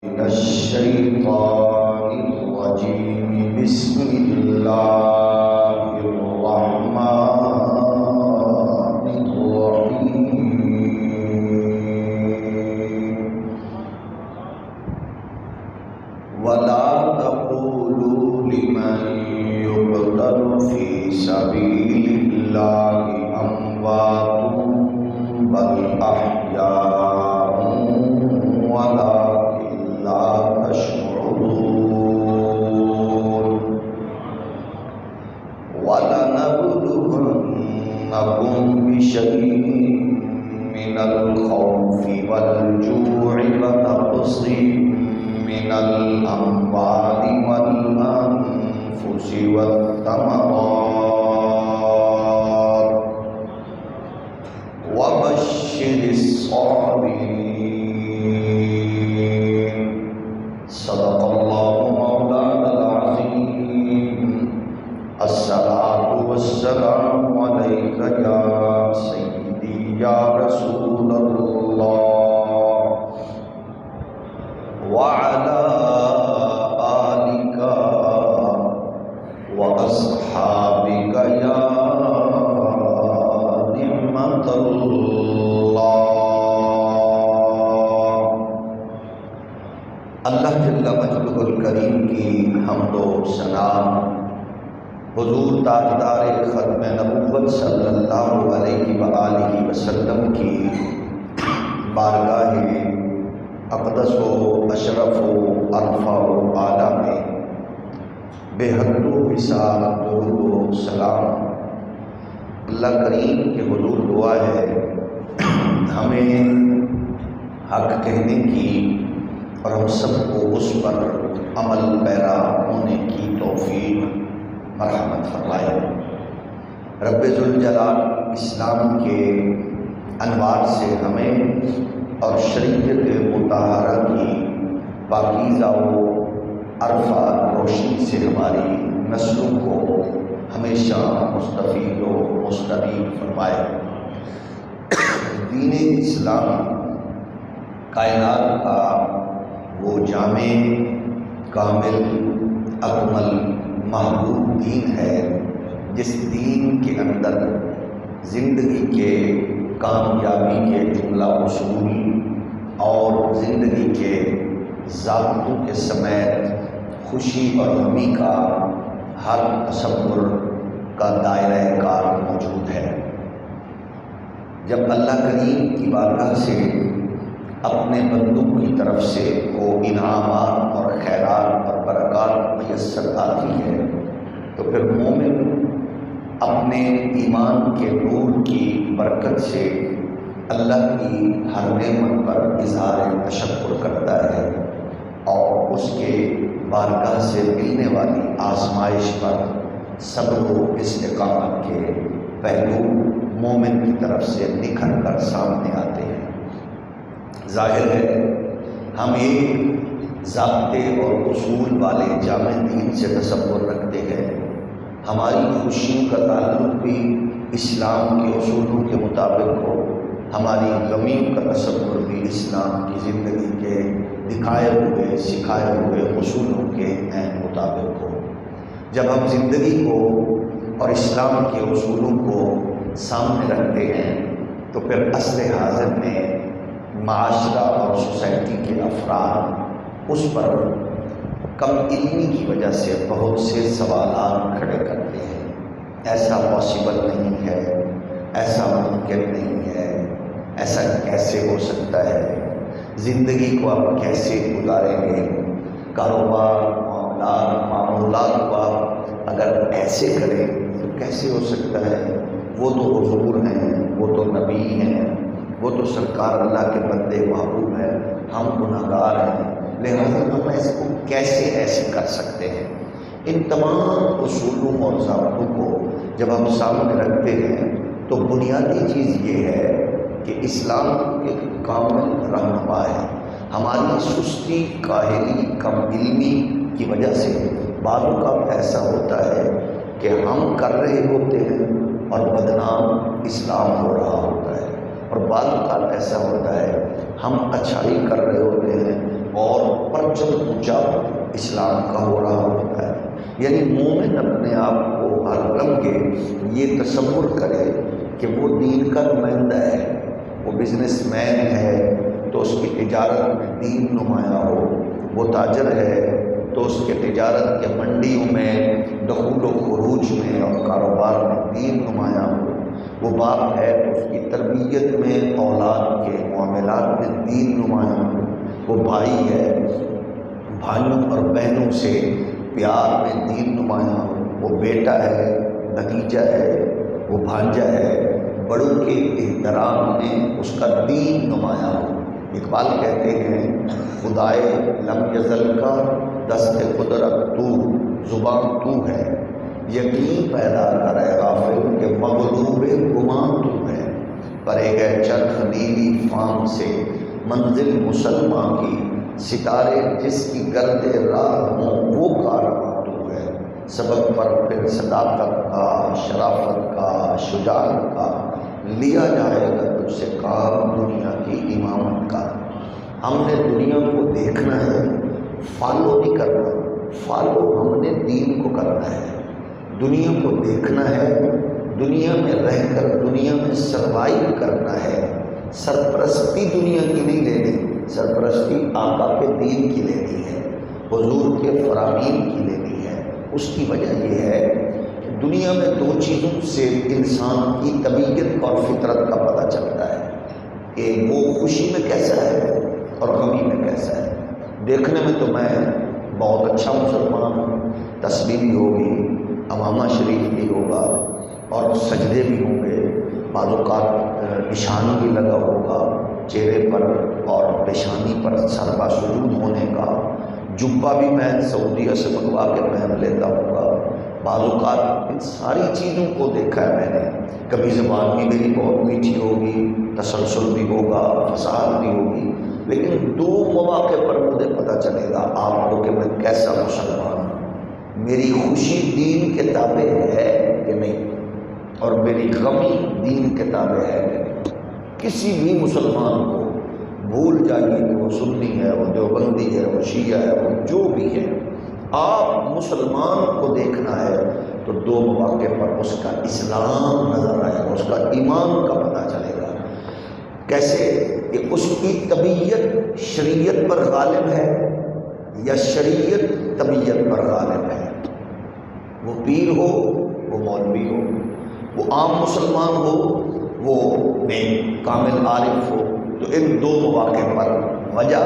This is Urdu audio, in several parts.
من الشيطان الرجيم. بسم الله الرحمن الرحيم. ولا تقولوا لمن يقتل في سبيل الله أموات بل أحياء ولكن لا تشعرون. ولنبلونكم بشيء من الخوف والجوع ونقص من الأموال والأنفس والثمرات وبشر الصابرين. صدق الله مولانا العظيم. الصلاة والسلام عليك يا سيدي يا رسول الله وعلى آلك وأصحابك يا نعمة الله. اللہ جل مجدہ الکریم کی حمد و ثنا حضور تاجدار ختم نبوت صلی اللہ علیہ وآلہ وسلم کی بارگاہ اقدس و اشرف و عرفہ و اعلیٰ میں بے حد و وصال درود و سلام. اللہ کریم کے حضور دعا ہے ہمیں حق کہنے کی اور ہم سب کو اس پر عمل پیرا ہونے کی توفیق مرحمت فرمائے. رب ذوالجلال اسلام کے انوار سے ہمیں اور شریعت مطہرہ کی پاکیزہ و عرفہ روشنی سے ہماری نسلوں کو ہمیشہ مستفید و مستفید فرمائے. دین اسلام کائنات کا وہ جامع کامل اکمل محبوب دین ہے جس دین کے اندر زندگی کے کامیابی کے جملہ اصول اور زندگی کے ضابطوں کے سمیت خوشی اور غمی کا ہر تصور کا دائرہ کار موجود ہے. جب اللہ کریم کی بارگاہ سے اپنے بندوں کی طرف سے وہ انعامات اور خیرات اور برکات میسر آتی ہے تو پھر مومن اپنے ایمان کے نور کی برکت سے اللہ کی ہر نعمت پر اظہار تشکر کرتا ہے اور اس کے بارگاہ سے ملنے والی آزمائش پر صبر و استقامت کے پہلو مومن کی طرف سے نکھر کر سامنے آتے ہیں. ظاہر ہے ہم ایک ضابطے اور اصول والے جامع دین سے تصور رکھتے ہیں. ہماری خوشیوں کا تعلق بھی اسلام کے اصولوں کے مطابق ہو, ہماری غمیوں کا تصور بھی اسلام کی زندگی کے دکھائے ہوئے سکھائے ہوئے اصولوں کے عین مطابق ہو. جب ہم زندگی کو اور اسلام کے اصولوں کو سامنے رکھتے ہیں تو پھر اصل حاضر میں معاشرہ اور سوسائٹی کے افراد اس پر کم علمی کی وجہ سے بہت سے سوالات کھڑے کرتے ہیں. ایسا پاسبل نہیں ہے, ایسا ممکن نہیں ہے, ایسا کیسے ہو سکتا ہے, زندگی کو آپ کیسے گزاریں گے, کاروبار معاملات کو آپ اگر ایسے کریں تو کیسے ہو سکتا ہے, وہ تو حضور ہیں, وہ تو نبی ہیں, وہ تو سرکار اللہ کے بندے محبوب ہیں, ہم گناہگار ہیں, لہذا ہم اس کو کیسے ایسے کر سکتے ہیں. ان تمام اصولوں اور ضابطوں کو جب ہم سامنے رکھتے ہیں تو بنیادی چیز یہ ہے کہ اسلام ایک کامل رہنما ہے. ہماری سستی, کاہلی, کم علمی کی وجہ سے بعض اوقات ایسا ہوتا ہے کہ ہم کر رہے ہوتے ہیں اور بدنام اسلام ہو رہا ہوتا ہے. اور بعض اوقات ایسا ہوتا ہے ہم اچھائی کر رہے ہوتے ہیں اور پرچم اونچا اسلام کا ہو رہا ہوتا ہے۔ یعنی مومن اپنے آپ کو ہر لمحے یہ تصور کرے کہ وہ دین کا نمائندہ ہے۔ وہ بزنس مین ہے تو اس کی تجارت میں دین نمایاں ہو، وہ تاجر ہے تو اس کے تجارت کے منڈیوں میں دخول و خروج میں اور کاروبار میں دین نمایاں ہو، وہ باپ ہے تو اس کی تربیت میں اولاد کے معاملات میں دین نمایاں ہو، وہ بھائی ہے بھائیوں اور بہنوں سے پیار میں دین نمایاں ہو، وہ بیٹا ہے بھتیجا ہے وہ بھانجا ہے، بڑوں کے احترام میں اس کا دین نمایاں ہو۔ اقبال کہتے ہیں خدائے لم یزل کا دست قدرت تو، زبان تو ہے، یقین پیدا کرے غافل کہ مغلوب گمان تو ہے، پرے گئے چرخ نیلی فام سے منزل مسلمان کی، ستارے جس کی گرد راہ ہوں وہ کارواں تو ہے، سبق پر پھر صداقت کا شرافت کا شجاعت کا، لیا جائے گا تجھ سے کام دنیا کی امامت کا۔ ہم نے دنیا کو دیکھنا ہے، فالو نہیں کرنا، فالو ہم نے دین کو کرنا ہے۔ دنیا کو دیکھنا ہے، دنیا میں رہ کر دنیا میں سروائیو کرنا ہے۔ سرپرستی دنیا کی نہیں لینی، سرپرستی آقا کے دین کی لینی ہے، حضور کے فرامین کی لینی ہے۔ اس کی وجہ یہ ہے کہ دنیا میں دو چیزوں سے انسان کی طبیعت اور فطرت کا پتہ چلتا ہے کہ وہ خوشی میں کیسا ہے اور غمی میں کیسا ہے۔ دیکھنے میں تو میں بہت اچھا مسلمان ہوں، تسبیح بھی ہوگی، امامہ شریف بھی ہوگا اور سجدے بھی ہوں گے، بعض اوقات نشان بھی لگا ہوگا چہرے پر اور پیشانی پر سربا سجود ہونے کا، جبہ بھی میں سعودیہ سے منگوا کے پہن لیتا ہوں گا۔ بعض اوقات ان ساری چیزوں کو دیکھا ہے میں نے، کبھی زبان بھی میری بہت میٹھی ہوگی، تسلسل بھی ہوگا، فصاحت بھی ہوگی، لیکن دو مواقع پر مجھے پتہ چلے گا آپ کو کہ میں کیسا مسلمان ہوں، میری خوشی دین کے تابع ہے کہ نہیں، اور میری غمی دین کے تابع ہے کہ نہیں۔ کسی بھی مسلمان کو بھول جائیے کہ وہ سنی ہے، وہ دیوبندی ہے، وہ شیعہ ہے، وہ جو بھی ہے، آپ مسلمان کو دیکھنا ہے تو دو مواقع پر اس کا اسلام نظر آئے گا، اس کا ایمان کا پتہ چلے گا۔ کیسے کہ اس کی طبیعت شریعت پر غالب ہے یا شریعت طبیعت پر غالب ہے۔ وہ پیر ہو، وہ مولوی ہو، وہ عام مسلمان ہو، وہ نیک کامل عارف ہو، تو ان دو مواقع پر وجہ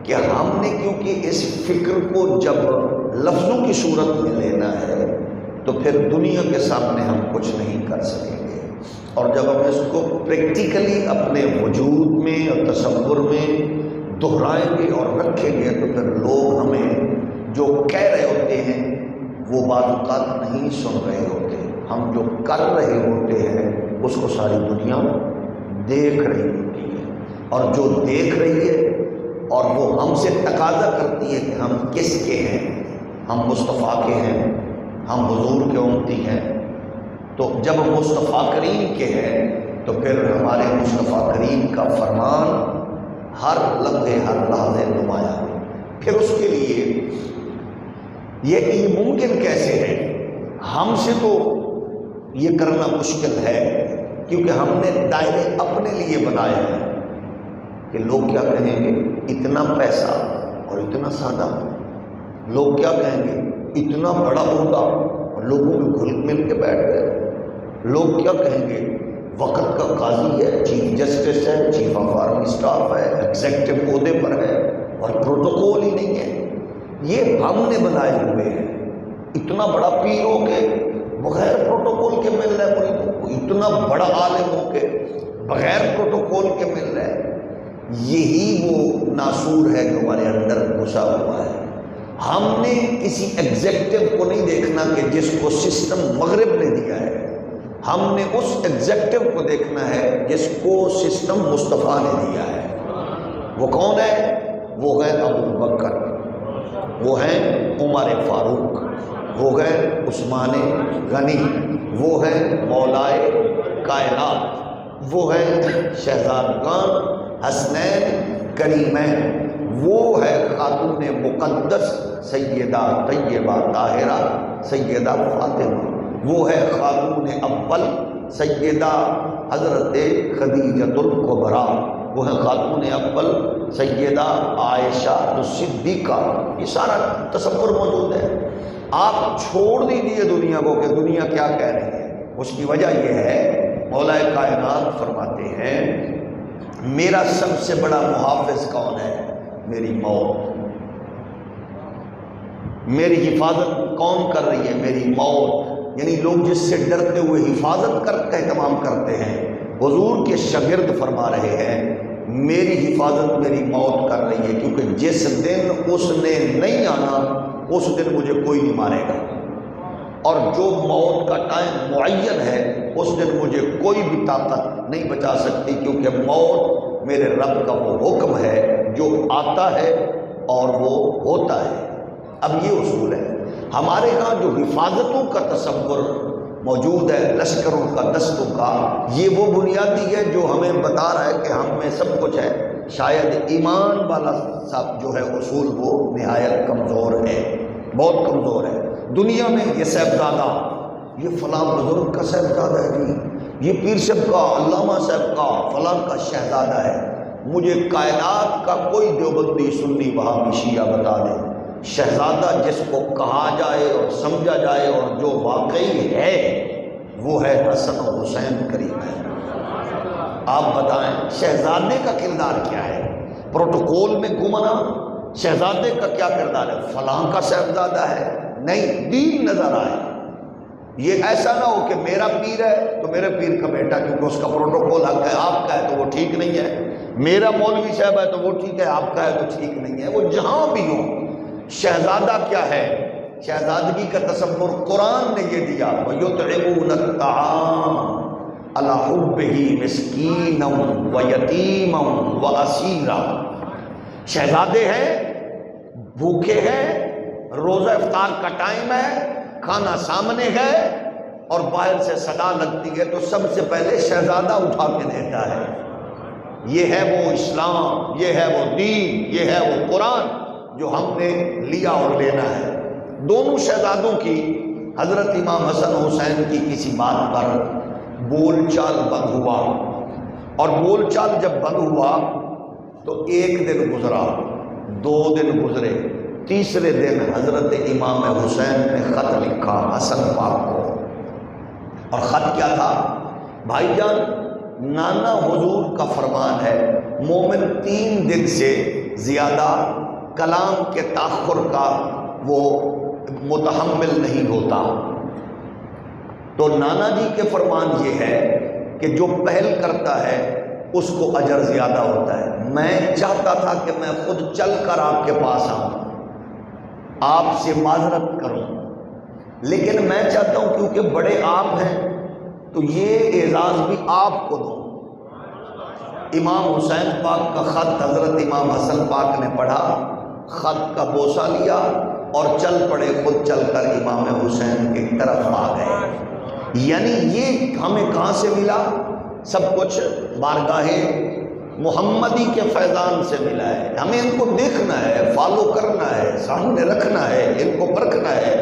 کہ ہم نے کیونکہ اس فکر کو جب لفظوں کی صورت میں لینا ہے تو پھر دنیا کے سامنے ہم کچھ نہیں کر سکیں گے، اور جب ہم اس کو پریکٹیکلی اپنے وجود میں اور تصور میں دہرائیں گے اور رکھیں گے تو پھر لوگ ہمیں جو کہہ رہے ہوتے ہیں وہ بعض اوقات نہیں سن رہے ہوتے، ہم جو کر رہے ہوتے ہیں اس کو ساری دنیا دیکھ رہی ہوتی ہے، اور جو دیکھ رہی ہے اور وہ ہم سے تقاضا کرتی ہے کہ ہم کس کے ہیں، ہم مصطفیٰ کے ہیں، ہم حضور کے امتی ہیں، تو جب مصطفیٰ کریم کے ہیں تو پھر ہمارے مصطفیٰ کریم کا فرمان ہر لمحے ہر لحظے نمایاں ہو۔ پھر اس کے لیے یہ ممکن کیسے ہے؟ ہم سے تو یہ کرنا مشکل ہے کیونکہ ہم نے دائرے اپنے لیے بنائے ہیں کہ لوگ کیا کہیں گے، اتنا پیسہ اور اتنا سادہ، لوگ کیا کہیں گے، اتنا بڑا عہدہ اور لوگوں میں گھل مل کے بیٹھ گئے، لوگ کیا کہیں گے، وقت کا قاضی ہے، چیف جسٹس ہے، چیف آف آرمی اسٹاف ہے، ایگزیکٹو عہدے پر ہے اور پروٹوکول ہی نہیں ہے۔ یہ ہم نے بنائے ہوئے ہیں۔ اتنا بڑا پیر ہو کے بغیر پروٹوکول کے مل رہا ہے ملکوں کو، اتنا بڑا عالم ہو کے بغیر پروٹوکول کے مل رہا ہے، یہی وہ ناسور ہے جو ہمارے اندر گھسا ہوا ہے۔ ہم نے کسی ایگزیکٹو کو نہیں دیکھنا کہ جس کو سسٹم مغرب نے دیا ہے، ہم نے اس ایگزیکٹو کو دیکھنا ہے جس کو سسٹم مصطفیٰ نے دیا ہے۔ وہ کون ہے؟ وہ ہے ابو بکر، وہ ہیں عمر فاروق، وہ ہے عثمان غنی، وہ ہے مولائے کائنات، وہ ہے شہزادگان حسنین کریمین، وہ ہے خاتون مقدس سیدہ طیبہ طاہرہ سیدہ فاطمہ، وہ ہے خاتون اول سیدہ حضرت خدیجۃ الکبریٰ، وہ ہے خاتون اول سیدہ عائشہ الصدیقہ۔ یہ سارا تصور موجود ہے۔ آپ چھوڑ دیجیے دنیا کو کہ دنیا کیا کہہ رہی ہے، اس کی وجہ یہ ہے مولا کائنات فرماتے ہیں میرا سب سے بڑا محافظ کون ہے؟ میری موت۔ میری حفاظت کون کر رہی ہے؟ میری موت۔ یعنی لوگ جس سے ڈرتے ہوئے حفاظت کا اہتمام کرتے ہیں، حضور کے شاگرد فرما رہے ہیں میری حفاظت میری موت کر رہی ہے، کیونکہ جس دن اس نے نہیں آنا اس دن مجھے کوئی نہیں مارے گا، اور جو موت کا ٹائم معین ہے اس دن مجھے کوئی بھی طاقت نہیں بچا سکتی، کیونکہ موت میرے رب کا وہ حکم ہے جو آتا ہے اور وہ ہوتا ہے۔ اب یہ اصول ہے ہمارے ہاں جو حفاظتوں کا تصور موجود ہے، لشکروں کا، دستوں کا، یہ وہ بنیادی ہے جو ہمیں بتا رہا ہے کہ ہم میں سب کچھ ہے۔ شاید ایمان والا سب جو ہے اصول وہ نہایت کمزور ہے، بہت کمزور ہے۔ دنیا میں یہ صاحبزادہ، یہ فلاں بزرگ کا صاحبزادہ ہے جی، یہ پیر صاحب کا، علامہ صاحب کا، فلاں کا شہزادہ ہے۔ مجھے کائنات کا کوئی دیوبندی، سنی، وہابی، شیعہ بتا دے شہزادہ جس کو کہا جائے اور سمجھا جائے اور جو واقعی ہے وہ ہے حسن و حسین کریم ہے۔ آپ بتائیں شہزادے کا کردار کیا ہے؟ پروٹوکول میں گمنا شہزادے کا کیا کردار ہے؟ فلاں کا صاحبزادہ ہے، نہیں، دین نظر آئے۔ یہ ایسا نہ ہو کہ میرا پیر ہے تو میرے پیر کا بیٹا، کیونکہ اس کا پروٹوکول حق ہے، آپ کا ہے تو وہ ٹھیک نہیں ہے۔ میرا مولوی صاحب ہے تو وہ ٹھیک ہے، آپ کا ہے تو ٹھیک نہیں ہے۔ وہ جہاں بھی ہو، شہزادہ کیا ہے؟ شہزادگی کا تصور قرآن نے یہ دیا، وَيُطْعِمُونَ الطَّعَامَ عَلَىٰ حُبِّهِ مِسْكِينًا وَيَتِيمًا وَأَسِيرًا۔ شہزادے ہیں، بھوکے ہیں، روزہ افطار کا ٹائم ہے، کھانا سامنے ہے اور باہر سے صدا لگتی ہے تو سب سے پہلے شہزادہ اٹھا کے دیتا ہے۔ یہ ہے وہ اسلام، یہ ہے وہ دین، یہ ہے وہ قرآن جو ہم نے لیا اور لینا ہے۔ دونوں شہزادوں کی، حضرت امام حسن حسین کی کسی بات پر بول چال بند ہوا، اور بول چال جب بند ہوا تو ایک دن گزرا، 2 دن گزرے، تیسرے دن حضرت امام حسین نے خط لکھا حسن پاک کو، اور خط کیا تھا؟ بھائی جان، نانا حضور کا فرمان ہے مومن 3 دن سے زیادہ کلام کے تاخر کا وہ متحمل نہیں ہوتا، تو نانا جی کے فرمان یہ ہے کہ جو پہل کرتا ہے اس کو اجر زیادہ ہوتا ہے۔ میں چاہتا تھا کہ میں خود چل کر آپ کے پاس آؤں، آپ سے معذرت کروں، لیکن میں چاہتا ہوں کیونکہ بڑے آپ ہیں تو یہ اعزاز بھی آپ کو دوں۔ امام حسین پاک کا خط حضرت امام حسن پاک نے پڑھا، خط کا بوسہ لیا اور چل پڑے، خود چل کر امام حسین کی طرف آ گئے۔ یعنی یہ ہمیں کہاں سے ملا؟ سب کچھ بارگاہ محمدی کے فیضان سے ملا ہے۔ ہمیں ان کو دیکھنا ہے، فالو کرنا ہے، سامنے رکھنا ہے، ان کو پرکھنا ہے۔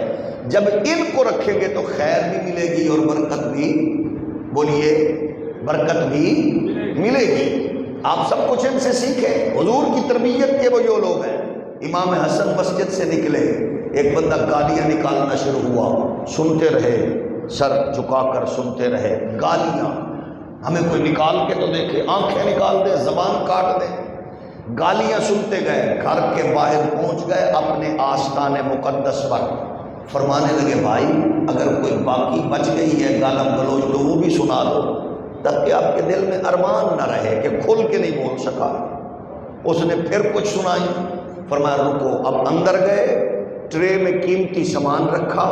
جب ان کو رکھیں گے تو خیر بھی ملے گی اور برکت بھی، بولیے، برکت بھی ملے گی۔ آپ سب کچھ ان سے سیکھیں، حضور کی تربیت کے وہ جو لوگ ہیں۔ امام حسن مسجد سے نکلے، ایک بندہ گالیاں نکالنا شروع ہوا، سنتے رہے، سر جھکا کر سنتے رہے، گالیاں، ہمیں کوئی نکال کے تو دیکھے، آنکھیں نکال دے، زبان کاٹ دے، گالیاں سنتے گئے، گھر کے باہر پہنچ گئے اپنے آستان مقدس پر، فرمانے لگے بھائی اگر کوئی باقی بچ گئی ہے گالم گلوچ تو وہ بھی سنا دو، تاکہ آپ کے دل میں ارمان نہ رہے کہ کھل کے نہیں بول سکا۔ اس نے پھر کچھ سنائی، فرمایا رکو، اب اندر گئے، ٹرے میں قیمتی سامان رکھا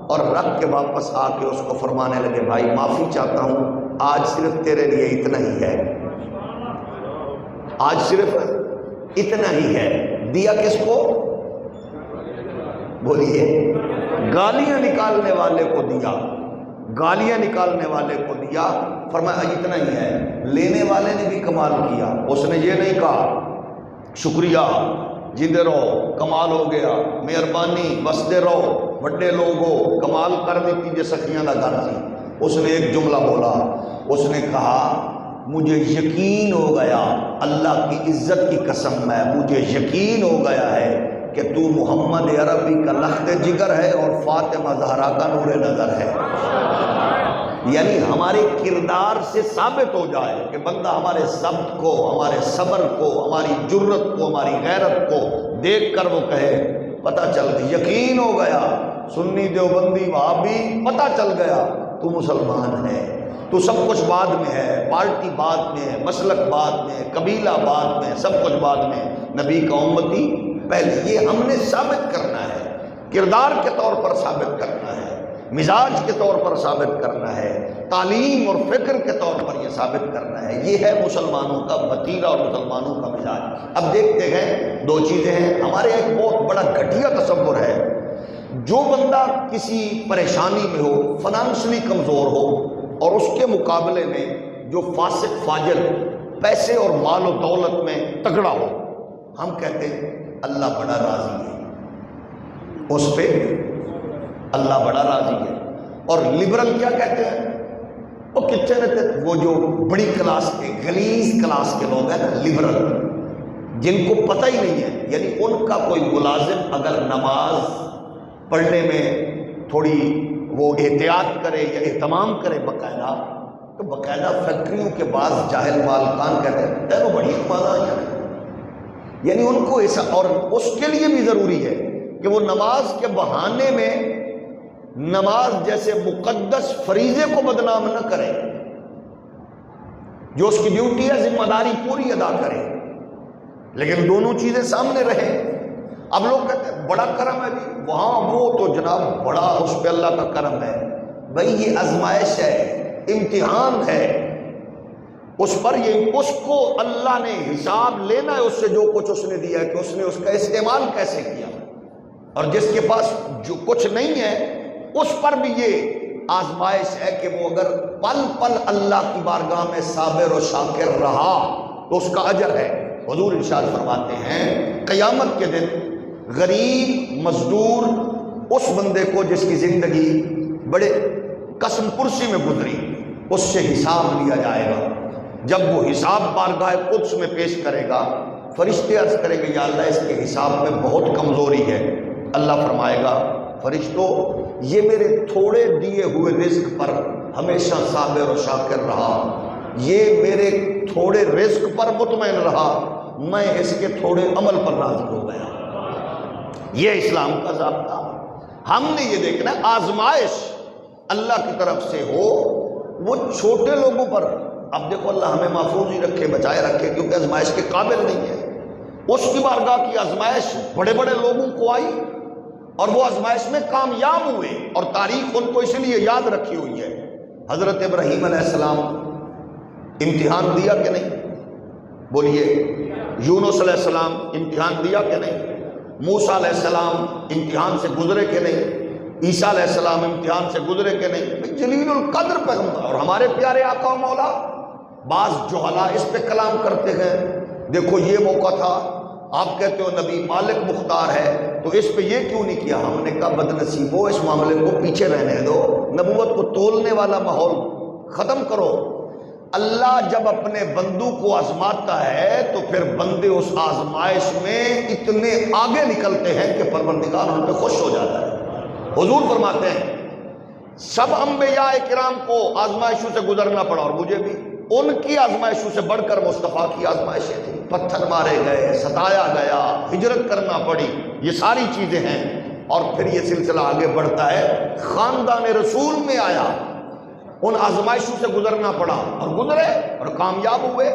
اور رکھ کے واپس آ کے اس کو فرمانے لگے بھائی معافی چاہتا ہوں، آج صرف تیرے لیے اتنا ہی ہے، آج صرف اتنا ہی ہے۔ دیا کس کو؟ بولیے، گالیاں نکالنے والے کو دیا، گالیاں نکالنے والے کو دیا، فرمایا اتنا ہی ہے۔ لینے والے نے بھی کمال کیا، اس نے یہ نہیں کہا شکریہ، جیندے رہو، کمال ہو گیا، مہربانی، بسدے رہو، بڑے لوگوں کمال کر دیتی جے سخیاں دا گھر سی۔ اس نے ایک جملہ بولا، اس نے کہا مجھے یقین ہو گیا، اللہ کی عزت کی قسم ہے، مجھے یقین ہو گیا ہے کہ تو محمد عربی کا لخت جگر ہے اور فاطمہ زہرا کا نور نظر ہے۔ یعنی ہمارے کردار سے ثابت ہو جائے کہ بندہ ہمارے ضبط کو، ہمارے صبر کو، ہماری جرت کو، ہماری غیرت کو دیکھ کر وہ کہے پتہ چل گیا، یقین ہو گیا، سنی دیوبندی وہابی پتہ چل گیا تو مسلمان ہے۔ تو سب کچھ بعد میں ہے، پارٹی بعد میں ہے، مسلک بعد میں ہے، قبیلہ بعد میں ہے، سب کچھ بعد میں ہے، نبی کا امتی پہلے۔ یہ ہم نے ثابت کرنا ہے، کردار کے طور پر ثابت کرنا ہے، مزاج کے طور پر ثابت کرنا ہے، تعلیم اور فکر کے طور پر یہ ثابت کرنا ہے۔ یہ ہے مسلمانوں کا وتیرہ اور مسلمانوں کا مزاج۔ اب دیکھتے ہیں دو چیزیں ہیں، ہمارے ایک بہت بڑا گھٹیا تصور ہے، جو بندہ کسی پریشانی میں ہو، فنانشلی کمزور ہو، اور اس کے مقابلے میں جو فاسق فاجر پیسے اور مال و دولت میں تگڑا ہو، ہم کہتے ہیں اللہ بڑا راضی ہے، اس پہ اللہ بڑا راضی ہے۔ اور لبرل کیا کہتے ہیں؟ وہ کتنے رہتے، وہ جو بڑی کلاس کے غلیظ کلاس کے لوگ ہیں نا، لبرل، جن کو پتہ ہی نہیں ہے، یعنی ان کا کوئی ملازم اگر نماز پڑھنے میں تھوڑی وہ احتیاط کرے یا اہتمام کرے باقاعدہ، تو باقاعدہ فیکٹریوں کے بعض جاہل مالکان کہتے ہیں تینوں بڑی نماز آئی ہیں، یعنی ان کو ایسا، اور اس کے لیے بھی ضروری ہے کہ وہ نماز کے بہانے میں نماز جیسے مقدس فریضے کو بدنام نہ کرے، جو اس کی ڈیوٹی ہے ذمہ داری پوری ادا کرے، لیکن دونوں چیزیں سامنے رہیں۔ اب لوگ کہتے ہیں بڑا کرم ہے جی، وہاں وہ تو جناب بڑا، اس پہ اللہ کا کرم ہے۔ بھئی یہ آزمائش ہے، امتحان ہے، اس پر یہ، اس کو اللہ نے حساب لینا ہے اس سے، جو کچھ اس نے دیا ہے کہ اس نے اس کا استعمال کیسے کیا، اور جس کے پاس جو کچھ نہیں ہے اس پر بھی یہ آزمائش ہے کہ وہ اگر پل پل اللہ کی بارگاہ میں صابر و شاکر رہا تو اس کا اجر ہے۔ حضور ارشاد فرماتے ہیں قیامت کے دن غریب مزدور اس بندے کو جس کی زندگی بڑے قسم پرسی میں گزری، اس سے حساب لیا جائے گا۔ جب وہ حساب بارگاہ قدس میں پیش کرے گا، فرشتے عرض کریں گے یا اللہ اس کے حساب میں بہت کمزوری ہے۔ اللہ فرمائے گا فرشتوں یہ میرے تھوڑے دیے ہوئے رزق پر ہمیشہ صابر و شاکر رہا، یہ میرے تھوڑے رزق پر مطمئن رہا، میں اس کے تھوڑے عمل پر راضی ہو گیا۔ یہ اسلام کا ضابطہ۔ ہم نے یہ دیکھنا آزمائش اللہ کی طرف سے ہو، وہ چھوٹے لوگوں پر، اب دیکھو اللہ ہمیں محفوظ ہی رکھے، بچائے رکھے، کیونکہ آزمائش کے قابل نہیں ہے۔ اس کی بارگاہ کی آزمائش بڑے بڑے لوگوں کو آئی اور وہ آزمائش میں کامیاب ہوئے، اور تاریخ ان کو اس لیے یاد رکھی ہوئی ہے۔ حضرت ابراہیم علیہ السلام امتحان دیا کہ نہیں؟ بولیے۔ یونس علیہ السلام امتحان دیا کہ نہیں؟ موسیٰ علیہ السلام امتحان سے گزرے کہ نہیں؟ عیسیٰ علیہ السلام امتحان سے گزرے کہ نہیں؟ جلیل القدر پیغمبر اور ہمارے پیارے آقا و مولا۔ بعض جہلا اس پہ کلام کرتے ہیں، دیکھو یہ موقع تھا، آپ کہتے ہو نبی مالک مختار ہے تو اس پہ یہ کیوں نہیں کیا؟ ہم نے کہا بدنصیبو اس معاملے کو پیچھے رہنے دو، نبوت کو تولنے والا ماحول ختم کرو۔ اللہ جب اپنے بندوں کو آزماتا ہے تو پھر بندے اس آزمائش میں اتنے آگے نکلتے ہیں کہ پروردگار ان پہ خوش ہو جاتا ہے۔ حضور فرماتے ہیں سب انبیاء کرام کو آزمائشوں سے گزرنا پڑا، اور مجھے بھی، ان کی آزمائشوں سے بڑھ کر مصطفیٰ کی آزمائشیں تھیں، پتھر مارے گئے، ستایا گیا، ہجرت کرنا پڑی، یہ ساری چیزیں ہیں۔ اور پھر یہ سلسلہ آگے بڑھتا ہے، خاندان رسول میں آیا، ان آزمائشوں سے گزرنا پڑا اور گزرے اور کامیاب ہوئے۔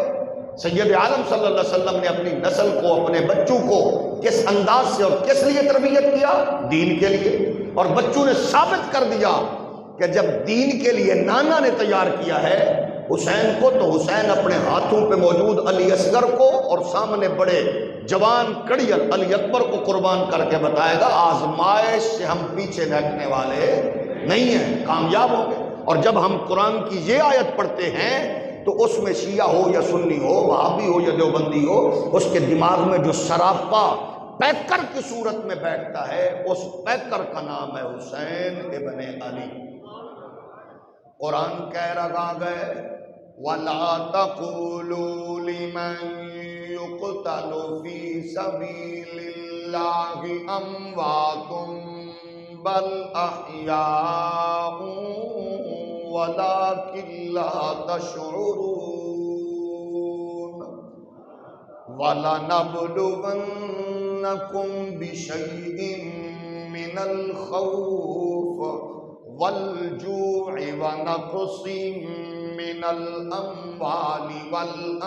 سید عالم صلی اللہ علیہ وسلم نے اپنی نسل کو، اپنے بچوں کو کس انداز سے اور کس لیے تربیت کیا؟ دین کے لیے۔ اور بچوں نے ثابت کر دیا کہ جب دین کے لیے نانا نے تیار کیا ہے حسین کو، تو حسین اپنے ہاتھوں پہ موجود علی اصغر کو اور سامنے بڑے جوان کڑیل علی اکبر کو قربان کر کے بتائے گا آزمائش سے ہم پیچھے ہٹنے والے نہیں ہیں، کامیاب ہوں گے۔ اور جب ہم قرآن کی یہ آیت پڑھتے ہیں تو اس میں شیعہ ہو یا سنی ہو، وہابی ہو یا دیوبندی ہو، اس کے دماغ میں جو سراپا پیکر کی صورت میں بیٹھتا ہے، اس پیکر کا نام ہے حسین ابن علی۔ قرآن کہہ رہا ہے وَلَا تَقُولُوا لِمَن يُقْتَلُ فِي سَبِيلِ اللَّهِ أَمْوَاتٌ بَلْ أَحْيَاءٌ وَلَٰكِن لَّا تَشْعُرُونَ وَلَنَبْلُوَنَّكُمْ بِشَيْءٍ مِّنَ الْخَوْفِ وَالْجُوعِ وَنَقْصٍ مِّنَ الْأَمْوَالِ وَالْأَنفُسِ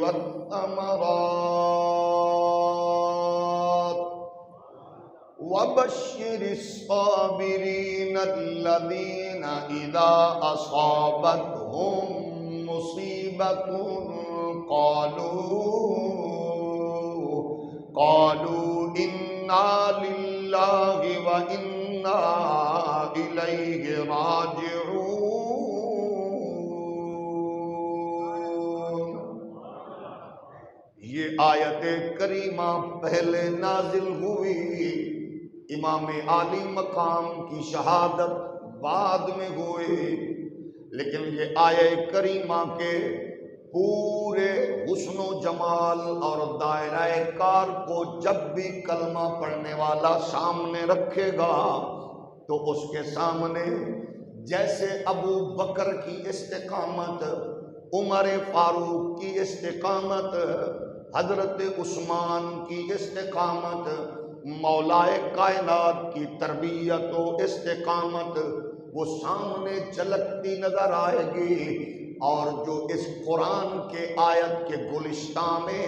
وَالثَّمَرَاتِ وَبَشِّرِ الصَّابِرِينَ الَّذِينَ إِذَا أَصَابَتْهُم مُّصِيبَةٌ قالوا إِنَّا لِلَّهِ وَإِنَّا إِلَيْهِ راجعون۔ یہ آیت کریمہ پہلے نازل ہوئی، امام عالی مقام کی شہادت بعد میں ہوئی، لیکن یہ آیت کریمہ کے پورے حسن و جمال اور دائرہ کار کو جب بھی کلمہ پڑھنے والا سامنے رکھے گا تو اس کے سامنے جیسے ابو بکر کی استقامت، عمر فاروق کی استقامت، حضرت عثمان کی استقامت، مولائے کائنات کی تربیت و استقامت وہ سامنے جھلکتی نظر آئے گی، اور جو اس قرآن کے آیت کے گلشتہ میں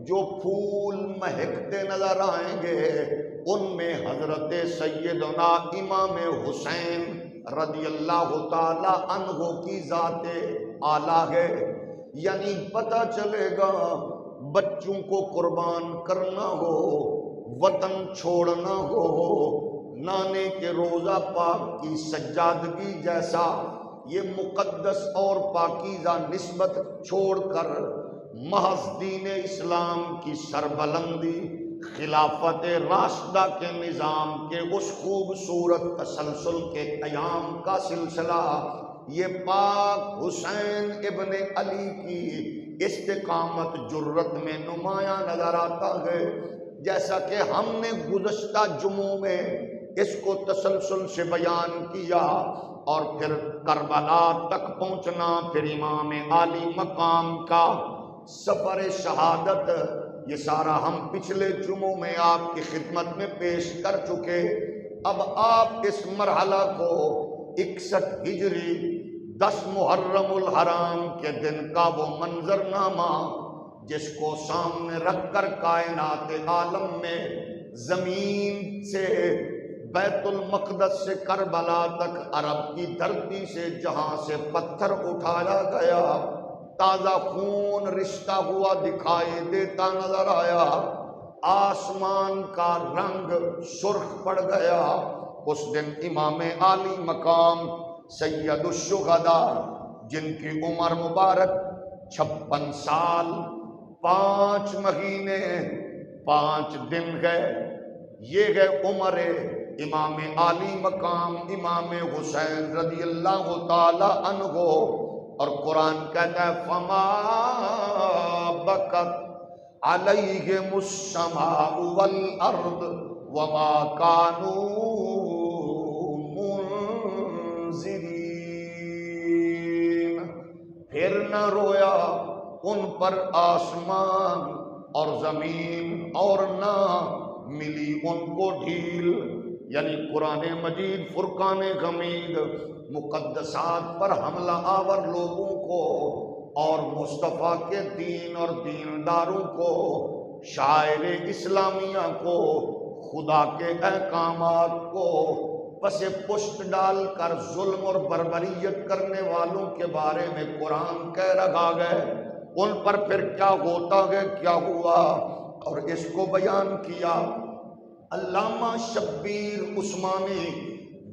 جو پھول مہکتے نظر آئیں گے ان میں حضرت سیدنا امام حسین رضی اللہ تعالی عنہ کی ذات اعلیٰ ہے۔ یعنی پتہ چلے گا بچوں کو قربان کرنا ہو، وطن چھوڑنا ہو، نانے کے روضہ پاک کی سجادگی جیسا یہ مقدس اور پاکیزہ نسبت چھوڑ کر محض دین اسلام کی سربلندی، خلافت راشدہ کے نظام کے اس خوبصورت تسلسل کے قیام کا سلسلہ یہ پاک حسین ابن علی کی استقامت جرت میں نمایاں نظر آتا ہے۔ جیسا کہ ہم نے گزشتہ جمعوں میں اس کو تسلسل سے بیان کیا، اور پھر کربلا تک پہنچنا، پھر امام عالی مقام کا سفر شہادت، یہ سارا ہم پچھلے جمعوں میں آپ کی خدمت میں پیش کر چکے۔ اب آپ اس مرحلہ کو 61 ہجری 10 محرم الحرام کے دن کا وہ منظرنامہ جس کو سامنے رکھ کر کائنات عالم میں زمین سے بیت المقدس سے کربلا تک، عرب کی دھرتی سے جہاں سے پتھر اٹھایا گیا، تازہ خون رشتہ ہوا دکھائی دیتا نظر آیا، آسمان کا رنگ سرخ پڑ گیا، اس دن امام عالی مقام سید الشہداء جن کی عمر مبارک 56 سال 5 مہینے 5 دن ہے، یہ ہے عمر امام عالی مقام امام حسین رضی اللہ تعالی عنہ، اور قرآن کہتا ہے فما بکت علیہم السماء والارض وما کانوا منذرین، پھر نہ رویا ان پر آسمان اور زمین اور نہ ملی ان کو ڈھیل۔ یعنی قرآن مجید فرقان حمید مقدسات پر حملہ آور لوگوں کو اور مصطفیٰ کے دین اور دینداروں کو، شاعر اسلامیہ کو، خدا کے احکامات کو پس پشت ڈال کر ظلم اور بربریت کرنے والوں کے بارے میں قرآن کہہ رہا ہے، ان پر پھر کیا ہوتا ہے، کیا ہوا، اور اس کو بیان کیا علامہ شبیر عثمانی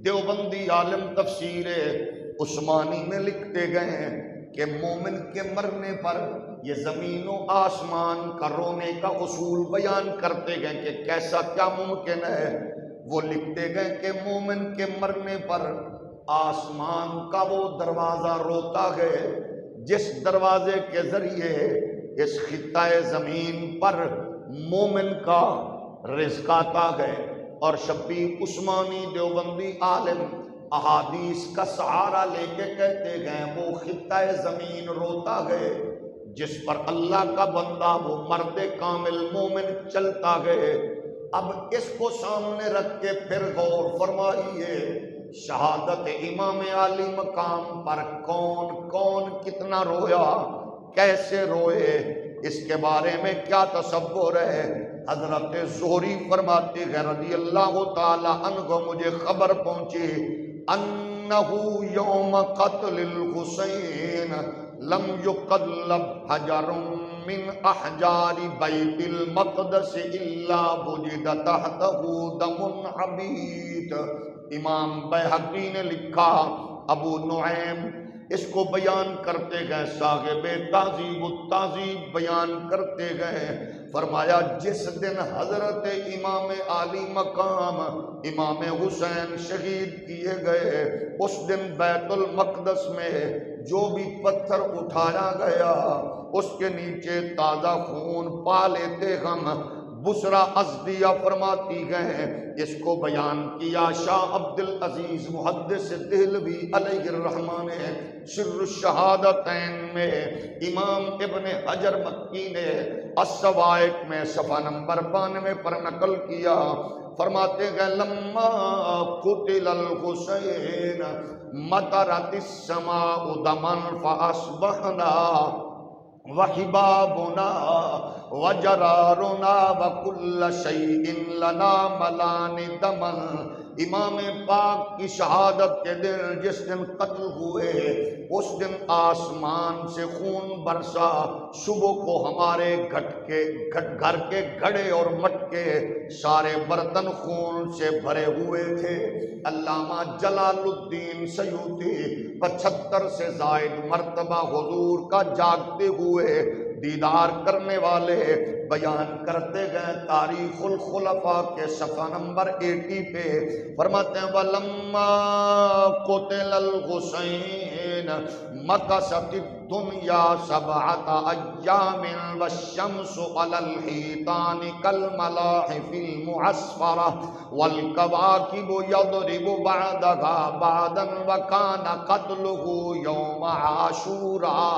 دیوبندی عالم تفسیر عثمانی میں لکھتے گئے ہیں کہ مومن کے مرنے پر یہ زمین و آسمان کا رونے کا اصول بیان کرتے گئے کہ کیسا کیا ممکن ہے۔ وہ لکھتے گئے کہ مومن کے مرنے پر آسمان کا وہ دروازہ روتا ہے جس دروازے کے ذریعے اس خطہ زمین پر مومن کا رزق آتا ہے۔ اور شبیر عثمانی دیوبندی عالم احادیث کا سہارا لے کے کہتے گئے وہ خطہ زمین روتا ہے جس پر اللہ کا بندہ وہ مرد کامل مومن چلتا ہے۔ اب اس کو سامنے رکھ کے پھر غور فرمائیے، شہادت امام عالی مقام پر کون کون کتنا رویا، کیسے روئے، اس کے بارے میں کیا تصور ہے۔ حضرت زہری فرماتے ہیں رضی اللہ تعالی عنہ مجھے خبر پہنچی انہو یوم قتل الحسین لم یقلب حجر من احجار بیت المقدس الا وجد تحتہ دم عبید۔ امام بیہقی نے لکھا، ابو نعیم اس کو بیان کرتے گئے، صاحب تہذیب التہذیب بیان کرتے گئے، فرمایا جس دن حضرت امام عالی مقام امام حسین شہید کیے گئے اس دن بیت المقدس میں جو بھی پتھر اٹھایا گیا اس کے نیچے تازہ خون پا لیتے ہم۔ بسرا ازدیہ فرماتی گئے، اس کو بیان کیا شاہ عبدالعزیز محدث دہلوی علیہ الرحمن نے سر الشہادتین میں، امام ابن حجر مکی نے السوائق میں صفحہ نمبر 92 پر نقل کیا، فرماتے گئے لما قتل الحسین مطرت السماء دما فاصبحنا وحبابنا وجرارنا وکل شیء لنا ملان دما۔ امام پاک کی شہادت کے دن جس دن قتل ہوئے اس دن آسمان سے خون برسا، صبح کو ہمارے گھر کے گھڑے اور مٹکے سارے برتن خون سے بھرے ہوئے تھے۔ علامہ جلال الدین سیوطی 75 سے زائد مرتبہ حضور کا جاگتے ہوئے دیدار کرنے والے بیان کرتے گئے تاریخ الخلفاء کے صفحہ نمبر 80 پہ، فرماتے ہیں وَلَمَّا قُتِلَ الْحُسَيْنُ مَكَثَتِ الدُّنْيَا 7 أَيَّامٍ وَالشَّمْسُ عَلَى الْحِيطَانِ كَالْمَلَاحِفِ الْمُعَصْفَرَةِ وَالْكَوَاكِبُ يَضْرِبُ بَعْضَهَا بَعْضًا وَكَانَ قَتْلُهُ يَوْمَ عَاشُورَا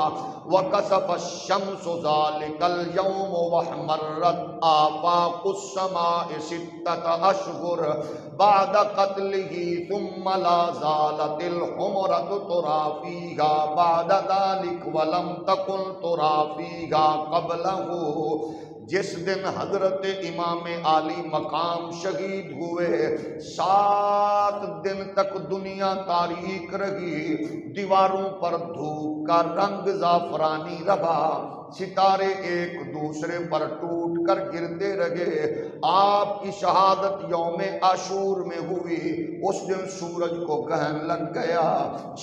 وَكَسَفَ الشَّمْسُ ذَلِكَ الْيَوْمُ وَاحْمَرَّتْ آفَاقُ السَّمَاءِ 6 أشهر بعد قتله ثم لا زالت الحمرة ترى فيها بعد ذلك ولم تكن ترى فيها قبله۔ جس دن حضرت امام عالی مقام شہید ہوئے 7 دن تک دنیا تاریک رہی، دیواروں پر دھوپ کا رنگ زعفرانی رہا، ستارے ایک دوسرے پر ٹوٹ کر گرتے رہے۔ آپ کی شہادت یوم عاشور میں ہوئی، اس دن سورج کو گرہن لگ گیا،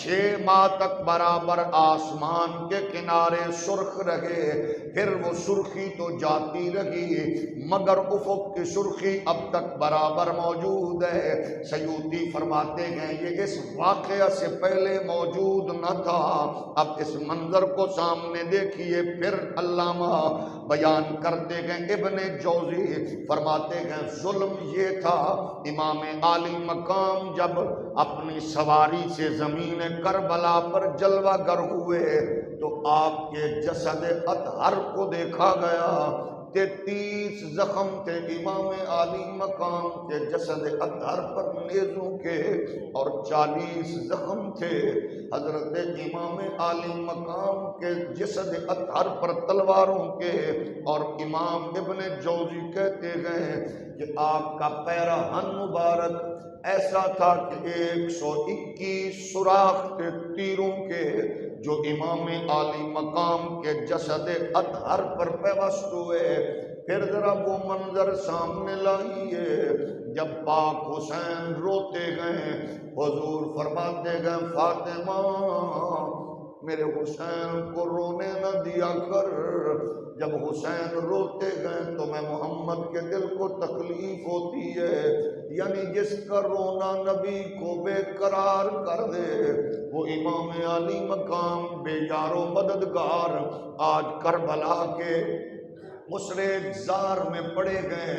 6 ماہ تک برابر آسمان کے کنارے سرخ رہے، پھر وہ سرخی تو جاتی رہی مگر افق کی سرخی اب تک برابر موجود ہے۔ سیوطی فرماتے ہیں یہ اس واقعہ سے پہلے موجود نہ تھا، اب اس منظر کو سامنے دیکھیے۔ پھر علامہ بیان کرتے گئے ابن جوزی فرماتے ہیں ظلم یہ تھا، امام عالی مقام جب اپنی سواری سے زمین کربلا پر جلوہ گر ہوئے تو آپ کے جسد اطہر کو دیکھا گیا، 33 زخم تھے امام عالی مقام کے جسد اطہر پر نیزوں کے، اور 40 زخم تھے حضرت امام عالی مقام کے جسد اطہر پر تلواروں کے۔ اور امام ابن جوزی کہتے ہیں کہ آپ کا پیراہن مبارک ایسا تھا کہ 121 سوراخ تھے تیروں کے جو امام عالی مقام کے جسد اطہر پر پیوست ہوئے۔ پھر ذرا وہ منظر سامنے لائیے جب پاک حسین روتے گئے، حضور فرماتے گئے فاطمہ میرے حسین کو رونے نہ دیا کر، جب حسین روتے گئے تو میں محمد کے دل کو تکلیف ہوتی ہے، یعنی جس کا رونا نبی کو بے قرار کر دے وہ امام علی مقام بے یار و مددگار آج کربلا کے مشرق زار میں پڑے گئے،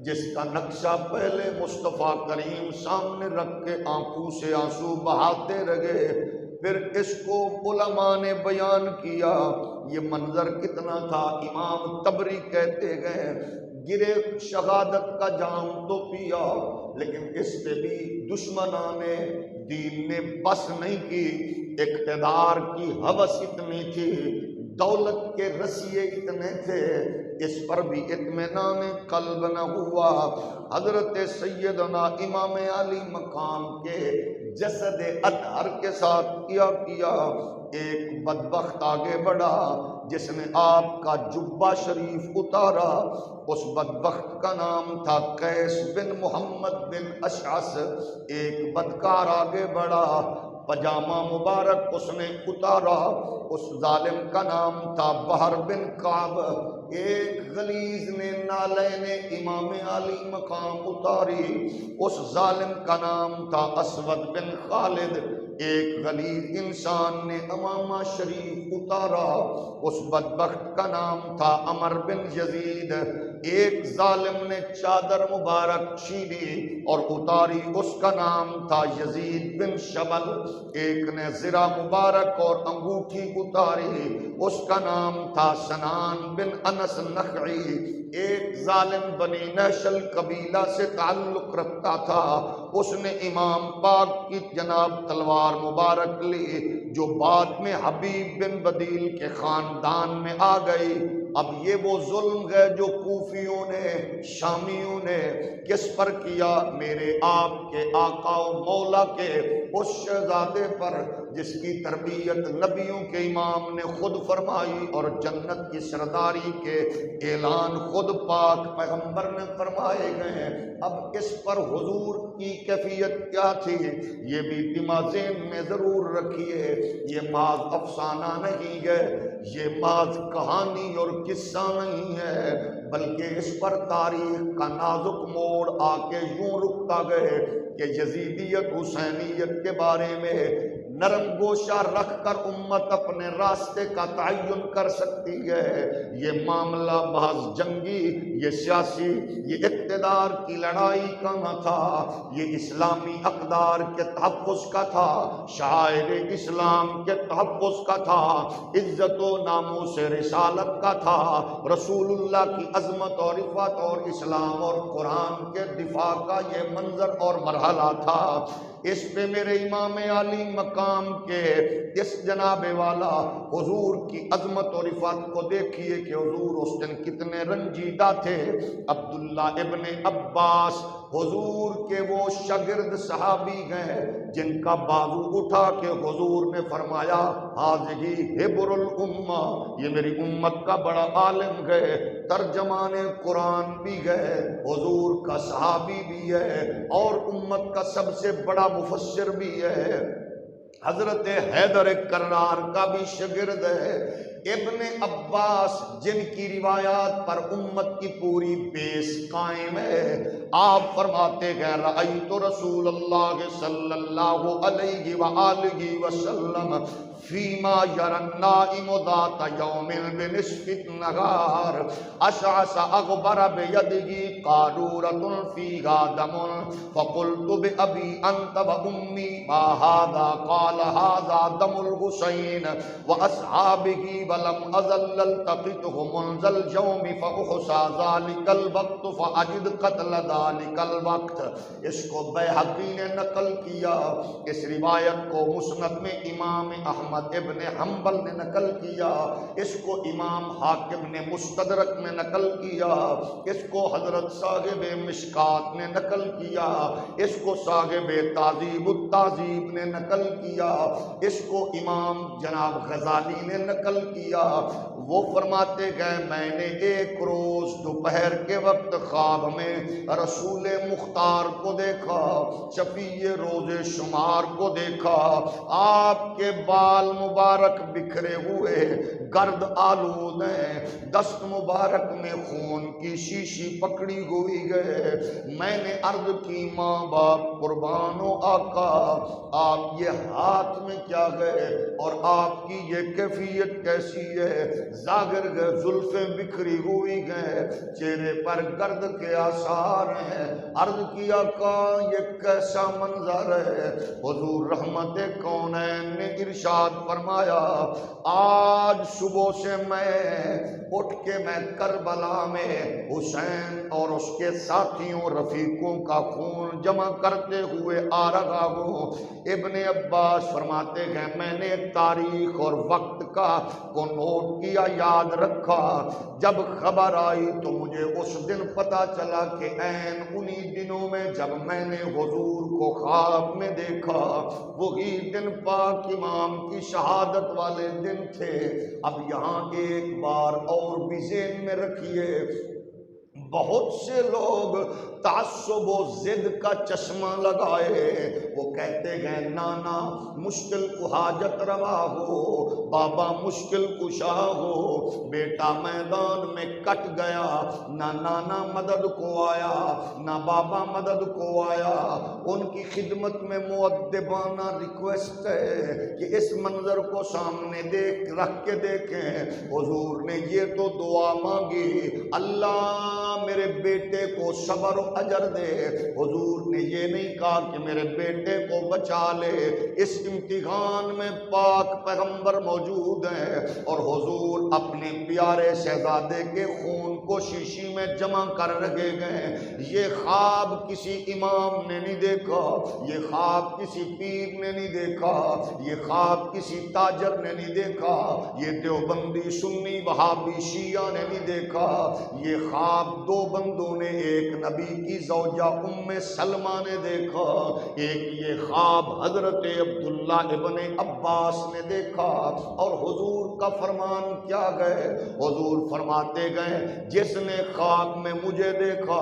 جس کا نقشہ پہلے مصطفیٰ کریم سامنے رکھ کے آنکھوں سے آنسو بہاتے رہے، پھر اس کو علماء نے بیان کیا۔ یہ منظر کتنا تھا، امام تبری کہتے گئے گرے شہادت کا جام تو پیا، لیکن اس پہ بھی دشمنان دین نے بس نہیں کی، اقتدار کی ہوس اتنی تھی، دولت کے رسیے اتنے تھے، اس پر بھی اطمینان قلب نہ ہوا۔ حضرت سیدنا امام علی مقام کے جسد اطہر کے ساتھ کیا ایک بدبخت آگے بڑھا جس نے آپ کا جبہ شریف اتارا، اس بدبخت کا نام تھا قیس بن محمد بن اشعث۔ ایک بدکار آگے بڑھا، پجامہ مبارک اس نے اتارا، اس ظالم کا نام تھا بحر بن کعب۔ ایک غلیظ نے نالین امام علی مقام اتاری، اس ظالم کا نام تھا اسود بن خالد۔ ایک غلیظ انسان نے امامہ شریف اتارا، اس بدبخت کا نام تھا عمر بن یزید۔ ایک ظالم نے چادر مبارک چھینی اور اتاری، اس کا نام تھا یزید بن شبل۔ ایک نے زرہ مبارک اور انگوٹھی اتاری، اس کا نام تھا سنان بن انس نخعی۔ ایک ظالم بنی نشل قبیلہ سے تعلق رکھتا تھا، اس نے امام پاک کی جناب تلوار مبارک لی جو بعد میں حبیب بن بدیل کے خاندان میں آ گئی۔ اب یہ وہ ظلم ہے جو کوفیوں نے شامیوں نے کس پر کیا؟ میرے آپ کے آقا و مولا کے اس شہزادے پر جس کی تربیت نبیوں کے امام نے خود فرمائی اور جنت کی سرداری کے اعلان خود پاک پیغمبر نے فرمائے گئے۔ اب اس پر حضور کی کیفیت کیا تھی یہ بھی دماغین میں ضرور رکھیے۔ یہ محض افسانہ نہیں ہے، یہ محض کہانی اور قصہ نہیں ہے، بلکہ اس پر تاریخ کا نازک موڑ آ کے یوں رکتا گئے کہ یزیدیت حسینیت کے بارے میں نرم گوشہ رکھ کر امت اپنے راستے کا تعین کر سکتی ہے۔ یہ معاملہ محض جنگی، یہ سیاسی، یہ اقتدار کی لڑائی کا نہ تھا، یہ اسلامی اقدار کے تحفظ کا تھا، شعائر اسلام کے تحفظ کا تھا، عزت و ناموس رسالت کا تھا، رسول اللہ کی عظمت اور عفت اور اسلام اور قرآن کے دفاع کا یہ منظر اور مرحلہ تھا۔ اس پہ میرے امام علی مقام کے اس جناب والا حضور کی عظمت اور عفت کو دیکھیے کہ حضور اس دن کتنے رنجیدہ تھے۔ عبداللہ ابن عباس حضور کے وہ شاگرد صحابی ہیں جن کا بازو اٹھا کے حضور نے فرمایا حاذی حبر الامہ، یہ میری امت کا بڑا عالم ہے، ترجمان قرآن بھی ہے، حضور کا صحابی بھی ہے اور امت کا سب سے بڑا مفسر بھی ہے، حضرت حیدر کرار کا بھی شاگرد ہے۔ ابن عباس جن کی روایات پر امت کی پوری بیس قائم ہے، آپ فرماتے ہیں رأیت رسول اللہ صلی اللہ علیہ وآلہ وسلم فیما یری النائم ذات یوم بنصف النہار اشعث اغبر بیدہ قارورۃ فیہا دم فقلت بأبی انت وأمی ما ھذا قال ھذا دم الحسین واصحابہ ولم ازل التقطه منذ اليوم فاحصى ذلك الوقت فاجد قتل ذلك الوقت۔ اس کو بیہقی نے نقل کیا، اس روایت کو مسند میں امام احمد ابن حنبل نے نقل کیا، اس کو امام حاکم نے مستدرک میں نقل کیا، اس کو حضرت صاحب مشکات نے نقل کیا، اس کو صاحب تہذیب التہذیب نے نقل کیا، اس کو امام جناب غزالی نے نقل کیا۔ وہ فرماتے گئے میں نے ایک روز دوپہر کے وقت خواب میں رسول مختار کو دیکھا، شفیع روز شمار کو دیکھا، آپ کے بال مبارک بکھرے ہوئے گرد آلود ہیں، دست مبارک میں خون کی شیشی پکڑی ہوئی گئے۔ میں نے عرض کی ماں باپ قربان و آقا، آپ یہ ہاتھ میں کیا گئے اور آپ کی یہ کیفیت کیسی ہے؟ زاگر گئے، زلفیں بکھری ہوئی گئے، چہرے پر گرد کے آثار ہیں۔ عرض کیا آقا یہ کیسا منظر ہے؟ حضور رحمت کونین نے ارشاد فرمایا آج صبح سے میں اٹھ کے میں کربلا میں حسین اور اس کے ساتھیوں رفیقوں کا خون جمع کرتے ہوئے آ رہا ہوں۔ ابن عباس فرماتے ہیں میں نے تاریخ اور وقت کا کو نوٹ کیا، یاد رکھا، جب خبر آئی تو مجھے اس دن پتا چلا کہ عین انہی دنوں میں جب میں نے حضور کو خواب میں دیکھا وہی دن پاک امام کی شہادت والے دن تھے۔ اب یہاں ایک بار اور بھی ذہن میں رکھیے، بہت سے لوگ تعصب و ضد کا چشمہ لگائے، وہ کہتے ہیں نانا مشکل کو حاجت روا ہو، بابا مشکل کشا ہو، بیٹا میدان میں کٹ گیا، نہ نانا مدد کو آیا نہ بابا مدد کو آیا۔ ان کی خدمت میں مؤدبانہ ریکویسٹ ہے کہ اس منظر کو سامنے رکھ کے دیکھیں۔ حضور نے یہ تو دعا مانگی اللہ میرے بیٹے کو صبر و اجر دے، حضور نے یہ نہیں کہا کہ میرے بیٹے کو بچا لے۔ اس امتحان میں پاک پیغمبر موجود ہیں اور حضور اپنے پیارے شہزادے کے خون کو شیشی میں جمع کر رکھے گئے۔ یہ خواب کسی امام نے نہیں دیکھا، یہ خواب کسی پیر نے نہیں دیکھا، یہ خواب کسی تاجر نے نہیں دیکھا، یہ دیوبندی سنی وہابی شیعہ نے نہیں دیکھا، یہ خواب دو بندوں نے، ایک نبی کی زوجہ ام سلمہ نے دیکھا، ایک یہ خواب حضرت عبداللہ ابن عباس نے دیکھا۔ اور حضور کا فرمان کیا گئے؟ حضور فرماتے گئے جس نے خواب میں مجھے دیکھا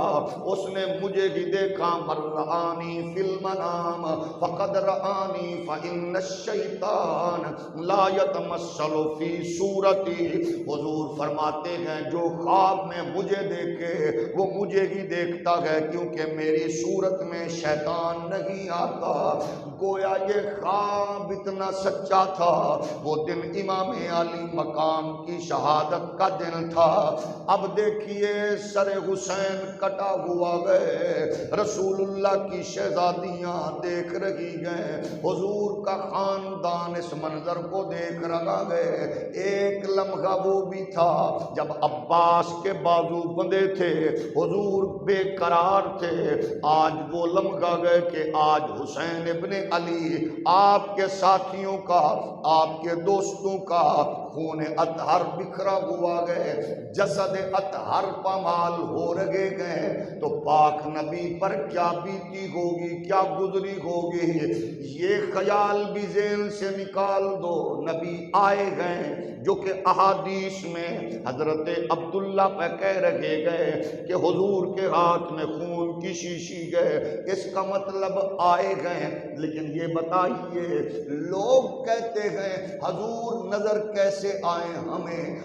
اس نے مجھے بھی دیکھا، من رآنی فی المنام فقد رآنی فإن الشیطان لا یتمثل فی صورتی۔ حضور فرماتے ہیں جو خواب میں مجھے دیکھے وہ مجھے ہی دیکھتا ہے، کیونکہ میری صورت میں شیطان نہیں آتا۔ گویا یہ خواب اتنا سچا تھا، وہ دن امام علی مقام کی شہادت کا دن تھا۔ اب دیکھیے سر حسین کٹا ہوا گئے، رسول اللہ کی شہزادیاں دیکھ رہی گئے، حضور کا خاندان اس منظر کو دیکھ رہا گئے۔ ایک لمحہ وہ بھی تھا جب عباس کے بازو بندے تھے، حضور بے قرار تھے، آج وہ لمحہ گئے کہ آج حسین ابن علی آپ کے ساتھیوں کا، آپ کے دوستوں کا خون اطہر بکھرا ہوا گئے، جسد اطہر پامال ہو رہے گئے، تو پاک نبی پر کیا بیتی ہوگی، کیا گزری ہوگی، یہ خیال بھی ذہن سے نکال دو۔ نبی آئے گئے جو کہ احادیث میں حضرت عبداللہ پہ کہہ رہے گئے کہ حضور کے ہاتھ میں خون کی شیشی گئے، اس کا مطلب آئے گئے۔ لیکن یہ بتائیے لوگ کہتے ہیں حضور نظر کیسے آئے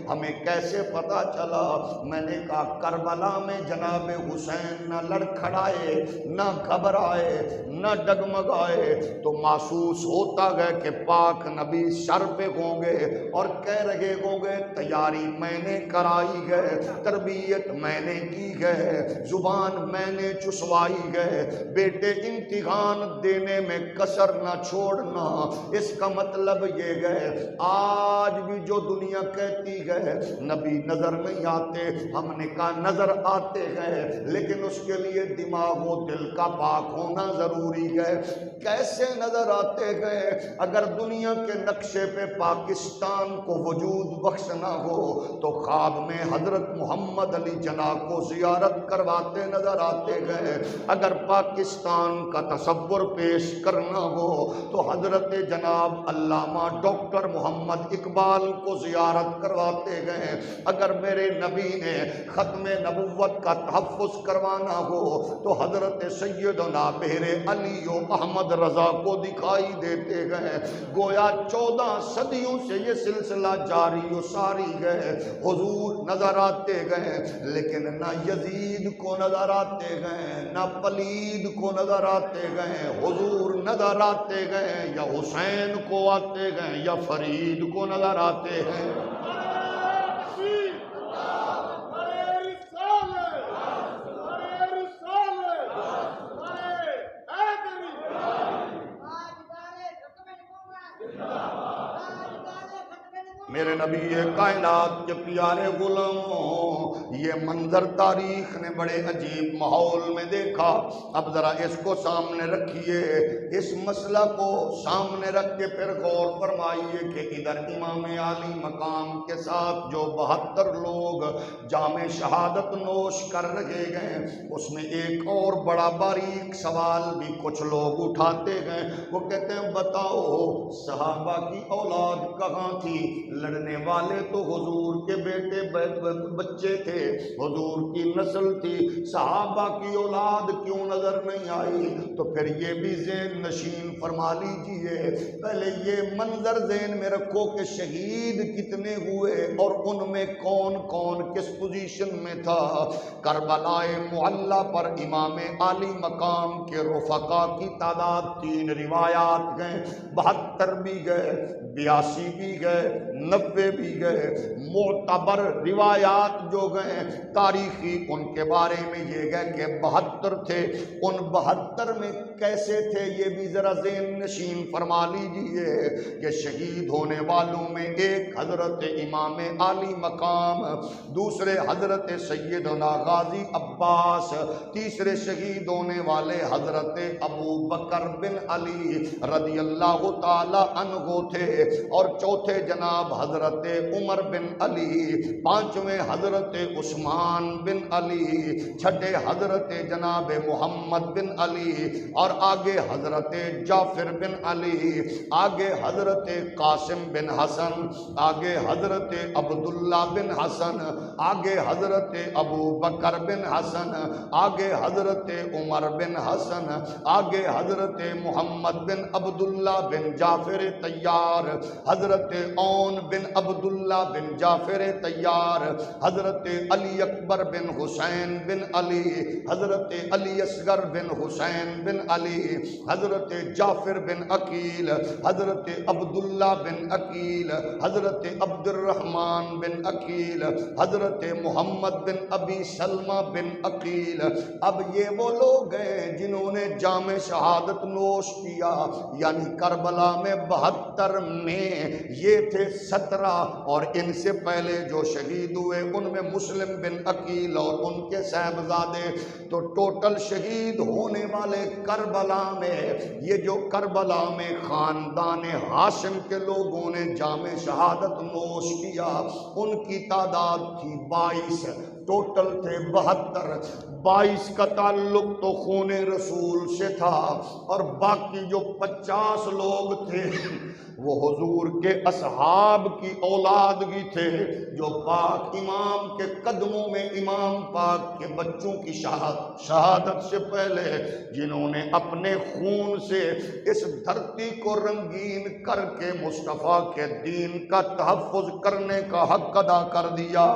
ہمیں کیسے پتا چلا؟ میں نے کہا کربلا میں جناب حسین نہ لڑکھڑائے، نہ گھبرائے، نہ ڈگمگائے، تو محسوس ہوتا گیا کہ پاک نبی سر پہ ہوں گے اور کہہ رہے ہوں گے تیاری میں نے کرائی ہے، تربیت میں نے کی ہے، زبان میں نے چسوائی ہے، بیٹے امتحان دینے میں کسر نہ چھوڑنا۔ اس کا مطلب یہ ہے آج بھی جو دنیا کہتی ہے نبی نظر نہیں آتے، ہم نے کہا نظر آتے ہیں، لیکن اس کے لیے دماغ و دل کا پاک ہونا ضروری ہے۔ کیسے نظر آتے گئے؟ اگر دنیا کے نقشے پہ پاکستان کو وہ وجود بخشنا ہو تو خواب میں حضرت محمد علی جناح کو زیارت کرواتے نظر آتے گئے، اگر پاکستان کا تصور پیش کرنا ہو تو حضرت جناب علامہ ڈاکٹر محمد اقبال کو زیارت کرواتے گئے، اگر میرے نبی نے ختم نبوت کا تحفظ کروانا ہو تو حضرت سیدنا بہر علی و احمد رضا کو دکھائی دیتے گئے۔ گویا 14 صدیوں سے یہ سلسلہ جاری و ساری گئے، حضور نظر آتے گئے، لیکن نہ یزید کو نظر آتے گئے، نہ پلید کو نظر آتے گئے، حضور نظر آتے گئے، یا حسین کو آتے گئے یا فرید کو نظر آتے ہیں۔ میرے نبی کائنات کے پیارے غلاموں، یہ منظر تاریخ نے بڑے عجیب ماحول میں دیکھا۔ اب ذرا اس کو سامنے رکھیے، اس مسئلہ کو سامنے رکھ کے پھر غور فرمائیے کہ ادھر امام عالی مقام کے ساتھ جو 72 لوگ جام شہادت نوش کر رہے گئے، اس میں ایک اور بڑا باریک سوال بھی کچھ لوگ اٹھاتے گئے۔ وہ کہتے ہیں بتاؤ صحابہ کی اولاد کہاں تھی؟ لڑنے والے تو حضور کے بیٹے بچے تھے، حضور کی نسل تھی، صحابہ کی اولاد کیوں نظر نہیں آئی؟ تو پھر یہ بھی ذہن نشین فرما لیجئے، پہلے یہ منظر ذہن میں رکھو کہ شہید کتنے ہوئے اور ان میں کون کون کس پوزیشن میں تھا۔ کربلا معلی پر امام عالی مقام کے رفقا کی تعداد 3 روایات گئے، 72 بھی گئے، 82 بھی گئے، 90 بھی گئے۔ معتبر روایات جو گئے تاریخی، ان کے بارے میں یہ گئے کہ 72 تھے۔ ان 72 میں کیسے تھے یہ بھی ذرا ذہن نشین فرما لیجئے کہ شہید ہونے والوں میں ایک حضرت امام عالی مقام، دوسرے حضرت سیدنا غازی عباس، تیسرے شہید ہونے والے حضرت ابو بکر بن علی رضی اللہ تعالی عنہ تھے، اور چوتھے جناب حضرت عمر بن علی، پانچویں حضرت عثمان بن علی، چھٹے حضرت جناب محمد بن علی، اور آگے حضرت جعفر بن علی، آگے حضرت قاسم بن حسن، آگے حضرت عبداللہ بن حسن، آگے حضرت ابو بکر بن حسن، آگے حضرت عمر بن حسن، آگے حضرت محمد بن عبداللہ بن جعفر طیار، حضرت اون بن عبداللہ بن جعفر طیار، حضرت علی اکبر بن حسین بن علی، حضرت علی اصغر بن حسین بن علی، حضرت جعفر بن عقیل، حضرت عبداللہ بن عقیل، حضرت عبد الرحمن بن عقیل، حضرت محمد بن ابی سلمہ بن عقیل۔ اب یہ وہ لوگ ہیں جنہوں نے جام شہادت نوش کیا، یعنی کربلا میں 72 میں یہ تھے 17، اور ان سے پہلے جو شہید ہوئے ان میں مسلم بن عقیل اور ان کے صاحبزادے، تو ٹوٹل شہید ہونے والے کربلا میں، یہ جو کربلا میں خاندان ہاشم کے لوگوں نے جام شہادت نوش کیا، ان کی تعداد تھی 22، ٹوٹل تھے 72۔ 22 کا تعلق تو خون رسول سے تھا، اور باقی جو 50 لوگ تھے وہ حضور کے اصحاب کی اولادگی تھے، جو پاک امام کے قدموں میں امام پاک کے بچوں کی شہادت سے پہلے، جنہوں نے اپنے خون سے اس دھرتی کو رنگین کر کے مصطفیٰ کے دین کا تحفظ کرنے کا حق ادا کر دیا۔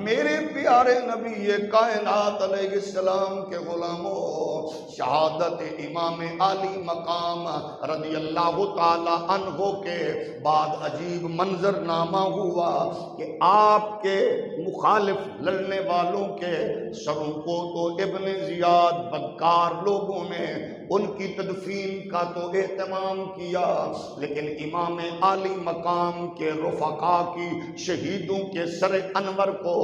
میرے پیارے نبی یہ کائنات علیہ السلام کے غلاموں، شہادت امام عالی مقام رضی اللہ تعالی عنہ کے بعد عجیب منظر نامہ ہوا کہ آپ کے مخالف لڑنے والوں کے سروں کو تو ابن زیاد بکار لوگوں نے ان کی تدفین کا تو اہتمام کیا، لیکن امام عالی مقام کے رفقا کی شہیدوں کے سر انور کو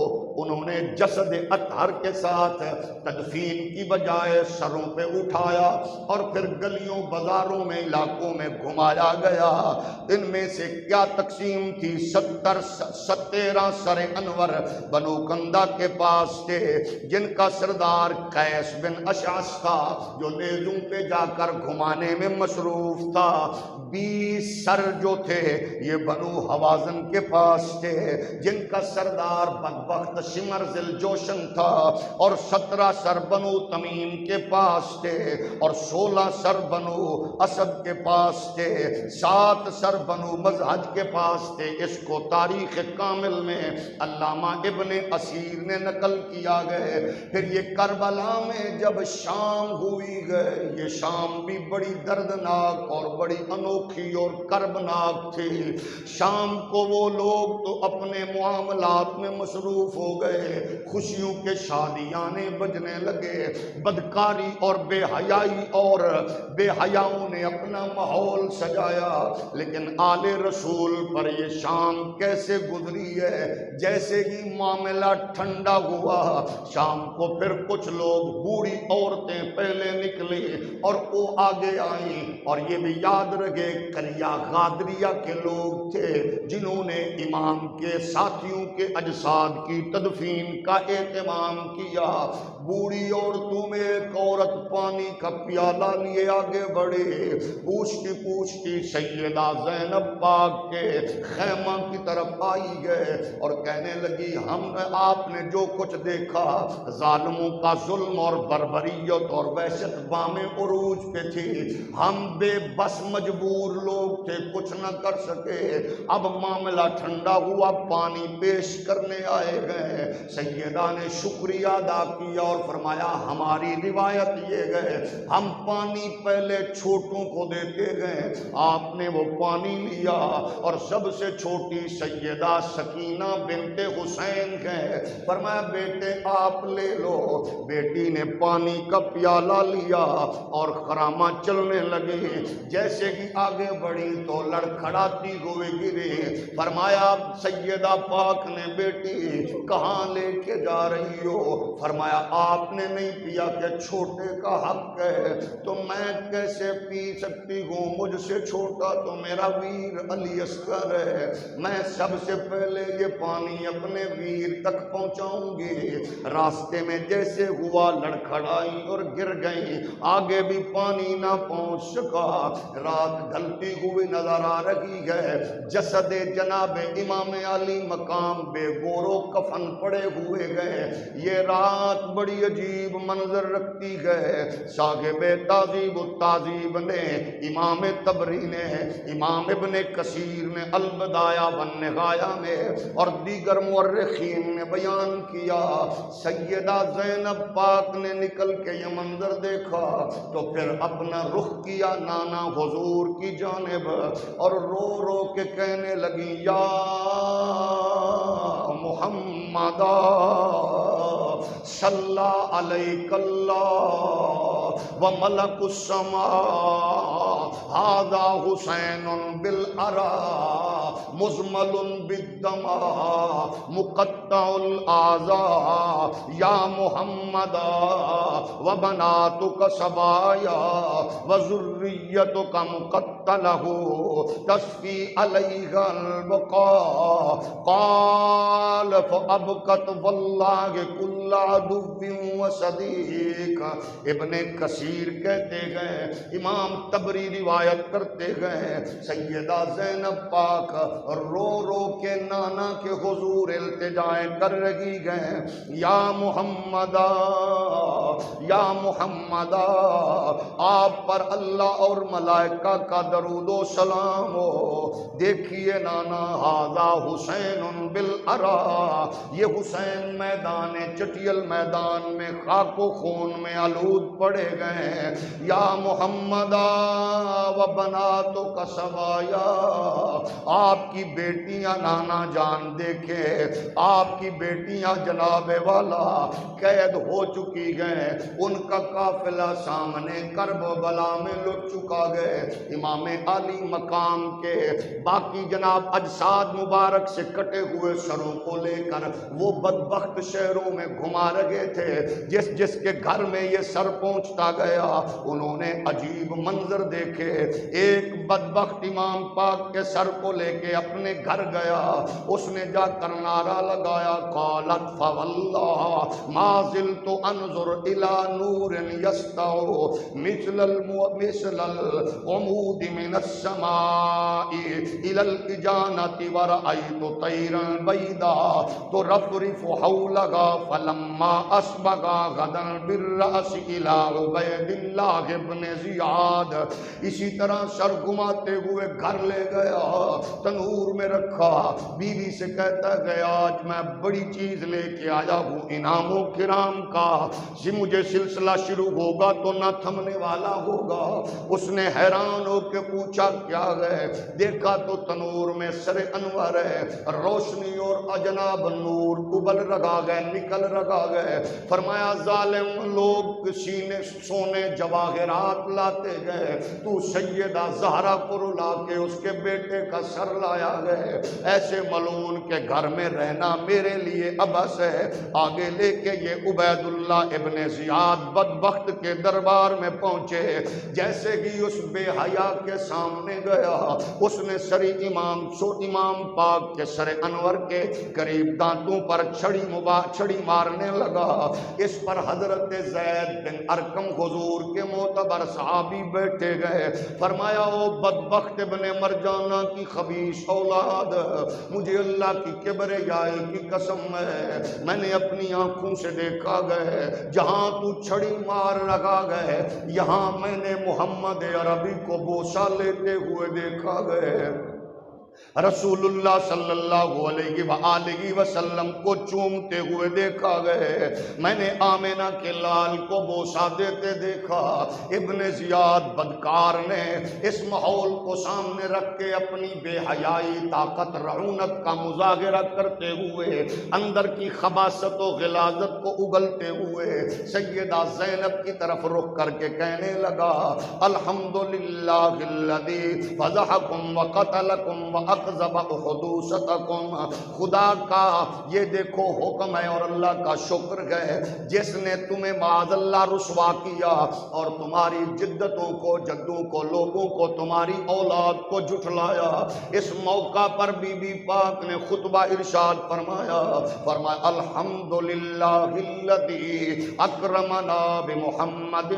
انہوں نے جسد اطہر کے ساتھ تدفین کی بجائے سروں پہ اٹھایا اور پھر گلیوں بازاروں میں علاقوں میں گھمایا گیا۔ ان میں سے کیا تقسیم تھی؟ 17 سر انور بنو کندہ کے پاس تھے، جن کا سردار قیس بن اشعث تھا، جو نیزوں پہ جا کر گھمانے میں مصروف تھا۔ 20 سر جو تھے یہ بنو حوازن کے پاس تھے، جن کا سردار بدبخت شمر ذل جوشن تھا، اور 17 سر بنو تمیم کے پاس تھے، اور 16 سر بنو اسد کے پاس تھے، 7 سر بنو مزہج کے پاس تھے۔ اس کو تاریخ کامل میں علامہ ابن اسیر نے نقل کیا گئے۔ پھر یہ کربلا میں جب شام ہوئی گئے، یہ شام بھی بڑی دردناک اور بڑی انوکھی اور کربناک تھی۔ شام کو وہ لوگ تو اپنے معاملات میں مصروف ہو گئے، خوشیوں کے شادیانے بجنے لگے، بدکاری اور بے حیائی اور بے حیاؤں نے اپنا ماحول سجایا، لیکن آل رسول پر یہ شام کیسے گزری ہے جیسے ہی معاملہ ٹھنڈا ہوا۔ شام کو پھر کچھ لوگ، بوڑھی عورتیں پہلے نکلی اور وہ آگے آئیں، اور یہ بھی یاد رکھے قریہ غادریہ کے لوگ تھے جنہوں نے امام کے ساتھیوں کے اجساد کی تدفین کا اہتمام کیا۔ بوڑھی عورتوں میں ایک عورت پانی کا پیالہ لیے آگے بڑھی، پوچھتی پوچھتی سیدہ زینب پاک کے خیمہ کی طرف آئی گئے اور کہنے لگی، آپ نے جو کچھ دیکھا، ظالموں کا ظلم اور بربریت اور وحشت بام عروج پہ تھی، ہم بے بس مجبور لوگ تھے، کچھ نہ کر سکے۔ اب معاملہ ٹھنڈا ہوا، پانی پیش کرنے آئے گئے، سیدہ نے شکریہ ادا کیا اور فرمایا، ہماری روایت یہ گئے ہم پانی پہلے چھوٹوں کو دیتے گئے، آپ نے وہ پانی لیا، اور سب سے چھوٹی سیدہ سکینہ بنت حسین ہے، فرمایا بیٹے آپ لے لو۔ بیٹی نے پانی کا پیالہ لیا اور خرامہ چلنے لگی، جیسے کہ آگے بڑھی تو لڑکھڑاتی ہوئے گری۔ فرمایا سیدہ پاک نے، بیٹی کہاں لے کے جا رہی ہو؟ فرمایا آپ نے نہیں پیا کہ چھوٹے کا حق ہے، تو میں کیسے پی سکتی ہوں؟ مجھ سے چھوٹا تو میرا ویر علی اصغر ہے، میں سب سے پہلے یہ پانی اپنے ویر تک پہنچاؤں گی۔ راستے میں جیسے ہوا لڑکھڑائی اور گر گئی، آگے بھی پانی نہ پہنچ سکا۔ رات ڈھلتی ہوئی نظر آ رہی ہے، جسد جناب امام علی مقام بے گور و کفن پڑے ہوئے گئے۔ یہ رات بڑی عجیب منظر رکھتی ہے۔ صاحب تہذیب التہذیب نے، امام طبری نے، امام ابن کثیر نے البدایہ والنہایہ میں، اور دیگر مورخین نے بیان کیا، سیدہ زینب پاک نے نکل کے یہ منظر دیکھا تو پھر اپنا رخ کیا نانا حضور کی جانب اور رو رو کے کہنے لگی، یا محمد صلی علیک اللہ و ملک السماء، ھذا حسین بالعراء مزمل بالدماء مقطع الاعضاء، یا محمد و بناتک سبایا و ذریتک مقتلہ تشفی علیہ البقاء، قال فابکت واللہ کل عدو و صدیق۔ ابن کثیر کہتے گئے، امام طبری روایت کرتے گئے، سیدہ زینب پاک رو رو کے نانا کے حضور التجائیں کر رہی گئے، یا محمد یا محمد، آپ پر اللہ اور ملائکہ کا درود و سلام ہو، دیکھیے نانا، ھذا حسین بالعراء، یہ حسین میدان چٹیل میدان میں خاک و خون میں آلود پڑے گئے، یا محمد و بناتک سبایا، آپ کی بیٹیاں نانا جان دیکھے، آپ کی بیٹیاں جناب والا قید ہو چکی گئے، ان کا قافلہ سامنے کرب و بلا میں لٹ چکا گئے۔ امام عالی مقام کے باقی جناب اجساد مبارک سے کٹے ہوئے سروں کو لے کر وہ بدبخت شہروں میں گھما رہے تھے۔ جس جس کے گھر میں یہ سر پہنچتا گیا انہوں نے عجیب منظر دیکھے۔ ایک بدبخت امام پاک کے سر کو لے کے اپنے گھر گیا، اس نے جا کر نعرہ لگایا، قالت فواللہ ما زلت انظر الى نور یسطع مثل العمود من السماء الى الاجانۃ ورأیت طیرا بیضا ترفرف حولها فلما اسبغا غدا بالرأس الى عبید اللہ ابن زیاد۔ اسی طرح سر گھماتے ہوئے گھر لے گیا، تنور میں رکھا، بیوی سے کہتا گیا آج میں بڑی چیز لے کے آیا ہوں انعام و کرام کا، مجھے سلسلہ شروع ہوگا تو نہ تھمنے والا ہوگا۔ اس نے حیران ہو کے پوچھا کیا ہے؟ دیکھا تو تنور میں سر انور ہے، روشنی اور جناب نور ابل رگا گئے، نکل رگا گئے۔ فرمایا ظالم لوگ سینے سونے جواہرات لاتے گئے، تو سیدہ زہرا کو رلا کے اس کے بیٹے کا سر لایا گئے۔ ایسے ملعون کے گھر میں رہنا میرے لیے عبث ہے۔ آگے لے کے یہ عبید اللہ ابن زیاد بدبخت کے دربار میں پہنچے۔ جیسے ہی اس بے حیا کے سامنے گیا، اس نے سری امام پاک کے سر انور کے قریب دانتوں پر چھڑی مارنے لگا۔ اس پر حضرت زید بن ارقم حضور کے معتبر صحابی بیٹھے گئے۔ فرمایا او بدبخت ابن مرجانہ کی خبیث اولاد، مجھے اللہ کی کبریائی کی قسم ہے، میں نے اپنی آنکھوں سے دیکھا گئے جہاں تو چھڑی مار لگا گئے، یہاں میں نے محمد عربی کو بوسہ لیتے ہوئے دیکھا گئے، رسول اللہ صلی اللہ علیہ وآلہ وسلم کو چومتے ہوئے دیکھا گئے، میں نے آمینہ کے لال کو بوسہ دیتے دیکھا۔ ابن زیاد بدکار نے اس ماحول کو سامنے رکھ کے اپنی بے حیائی، طاقت، رعونت کا مظاہرہ کرتے ہوئے، اندر کی خباثت و غلاظت کو اگلتے ہوئے سیدہ زینب کی طرف رخ کر کے کہنے لگا الحمدللہ الذی فضحکم وقتلکم اقذب حدوثتکم۔ خدا کا یہ دیکھو حکم ہے اور اللہ کا شکر ہے جس نے تمہیں معاذ اللہ رسوا کیا اور تمہاری جدتوں کو، جدوں کو، لوگوں کو، تمہاری اولاد کو جھٹلایا۔ اس موقع پر بی بی پاک نے خطبہ ارشاد فرمایا الحمدللہ الذی اکرمنا بمحمد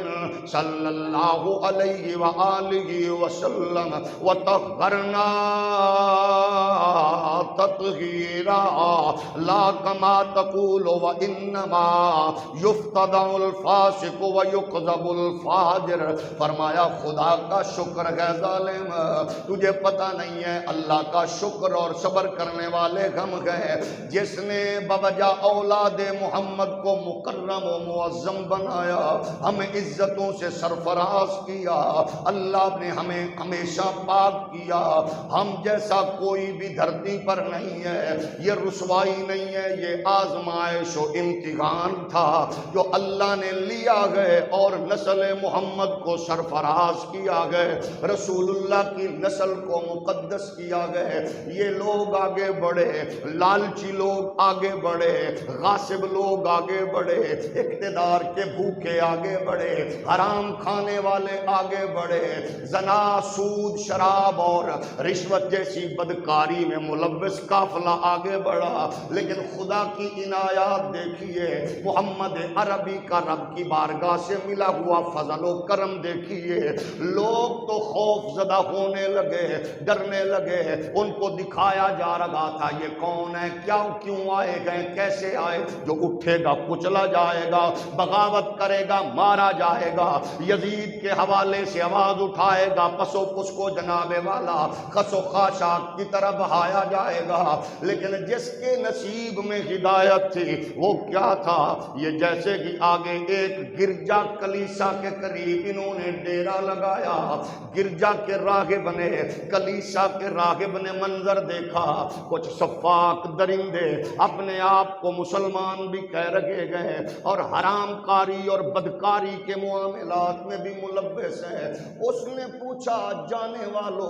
صلی اللہ علیہ وآلہ وسلم وطہرنا تطہیرا لا کما تقول وانما یفتدع الفاسق ویقذب الفاجر۔ فرمایا خدا کا شکر ہے ظالم، تجھے پتہ نہیں ہے اللہ کا شکر اور صبر کرنے والے غم گئے جس نے بوجہ اولاد محمد کو مکرم و معظم بنایا، ہمیں عزتوں سے سرفراز کیا، اللہ نے ہمیں ہمیشہ پاک کیا۔ ہم جیسا کوئی بھی دھرتی پر نہیں ہے، یہ رسوائی نہیں ہے، یہ آزمائش و امتحان تھا جو اللہ نے لیا گئے اور نسل محمد کو سرفراز کیا گئے، رسول اللہ کی نسل کو مقدس کیا گئے۔ یہ لوگ آگے بڑھے، لالچی لوگ آگے بڑھے، غاصب لوگ آگے بڑھے، اقتدار کے بھوکے آگے بڑھے، حرام کھانے والے آگے بڑھے، زنا، سود، شراب اور رشوت جیسی بدکاری میں ملوث قافلہ آگے بڑھا۔ لیکن خدا کی عنایات دیکھیے، محمد عربی کا رب کی بارگاہ سے ملا ہوا فضل و کرم دیکھیے، لوگ تو خوف زدہ ہونے لگے، ڈرنے لگے، ان کو دکھایا جا رہا تھا یہ کون ہے، کیوں آئے گئے، کیسے آئے، جو اٹھے گا کچلا جائے گا، بغاوت کرے گا مارا جائے گا، یزید کے حوالے سے آواز اٹھائے گا پس و پس کو جناب والا خس و خاشا خواہشات کی طرف بہایا جائے گا، لیکن جس کے نصیب میں ہدایت تھی وہ کیا تھا؟ یہ جیسے کہ آگے ایک گرجا کلیسا کے قریب انہوں نے ڈیرا لگایا، گرجا کے راہب نے، کلیسا کے راہب نے منظر دیکھا، کچھ سفاک درندے اپنے آپ کو مسلمان بھی کہہ رکھے گئے اور حرام کاری اور بدکاری کے معاملات میں بھی ملوث ہے۔ اس نے پوچھا، جانے والو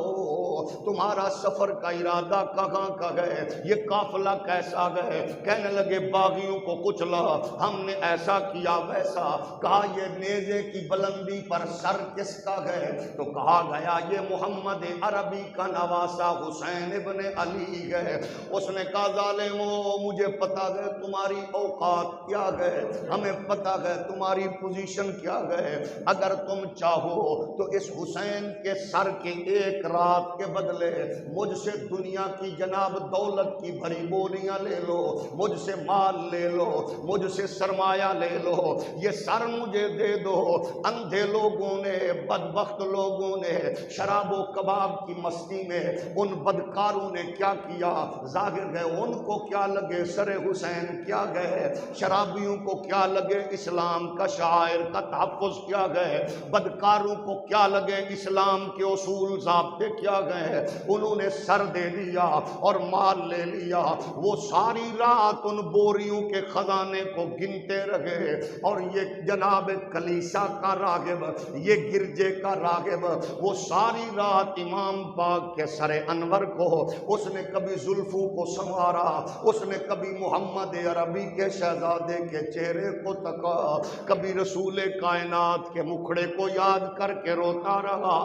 تمہارا سفر کا ارادہ کہاں کا ہے؟ یہ قافلہ کیسا گئے؟ کہنے لگے باغیوں کو کچلا، ہم نے ایسا کیا ویسا۔ کہا یہ نیزے کی بلندی پر سر کس کا ہے؟ تو کہا گیا یہ محمد عربی کا نواسہ حسین ابن علی ہے۔ اس نے کہا ظالمو، مجھے پتا ہے تمہاری اوقات کیا ہے، ہمیں پتا ہے تمہاری پوزیشن کیا ہے، اگر تم چاہو تو اس حسین کے سر کے ایک رات کے بدلے مجھ سے دنیا کی جناب دولت کی بھری بولیاں لے لو، مجھ سے مال لے لو، مجھ سے سرمایہ لے لو، یہ سر مجھے دے دو۔ اندھے لوگوں نے، بدبخت لوگوں نے شراب و کباب کی مستی میں ان بدکاروں نے کیا کیا؟ ظاہر ہے ان کو کیا لگے سر حسین کیا گئے، شرابیوں کو کیا لگے اسلام کا شاعر کا تحفظ کیا گئے، بدکاروں کو کیا لگے اسلام کے اصول ضابطے کیا گئے۔ انہوں نے سر دے دیا اور مال لے لیا۔ وہ ساری رات ان بوریوں کے خزانے کو گنتے رہے اور یہ جناب کلیسا کا راغب، یہ گرجے کا راغب، وہ ساری رات امام پاک کے سر انور کو، اس نے کبھی زلفوں کو سنوارا، اس نے کبھی محمد عربی کے شہزادے کے چہرے کو تکا، کبھی رسول کائنات کے مکھڑے کو یاد کر کے روتا رہا۔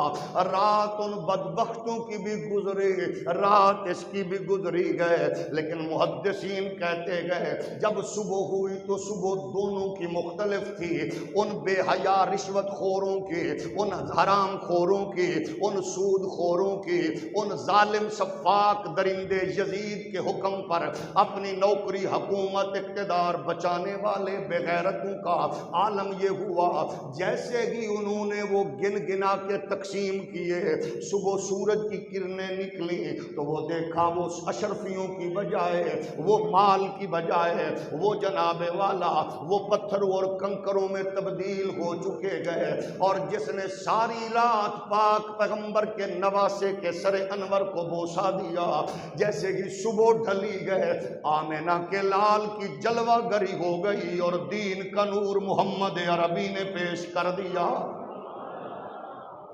رات ان بدبختوں کی بھی گزری، رات اس کی بھی گزری گئے، لیکن محدثین کہتے گئے جب صبح ہوئی تو صبح دونوں کی مختلف تھی، ان بے حیا رشوت خوروں کی، ان حرام خوروں کی، ان سود خوروں کی، ان ظالم سفاک درندے یزید کے حکم پر اپنی نوکری حکومت اقتدار بچانے والے بے غیرتوں کا عالم یہ ہوا جیسے ہی انہوں نے وہ گن گنا کے تقسیم کیے، صبح سورج کی کرنیں نکلی تو وہ دیکھا وہ اشرفیوں کی بجائے، وہ مال کی بجائے، وہ جناب والا وہ پتھروں اور کنکروں میں تبدیل ہو چکے گئے۔ اور جس نے ساری رات پاک پیغمبر کے نواسے کے سر انور کو بوسا دیا، جیسے ہی صبح ڈھلی گئے آمینہ کے لال کی جلوہ گری ہو گئی اور دین کا نور محمد عربی نے پیش کر دیا۔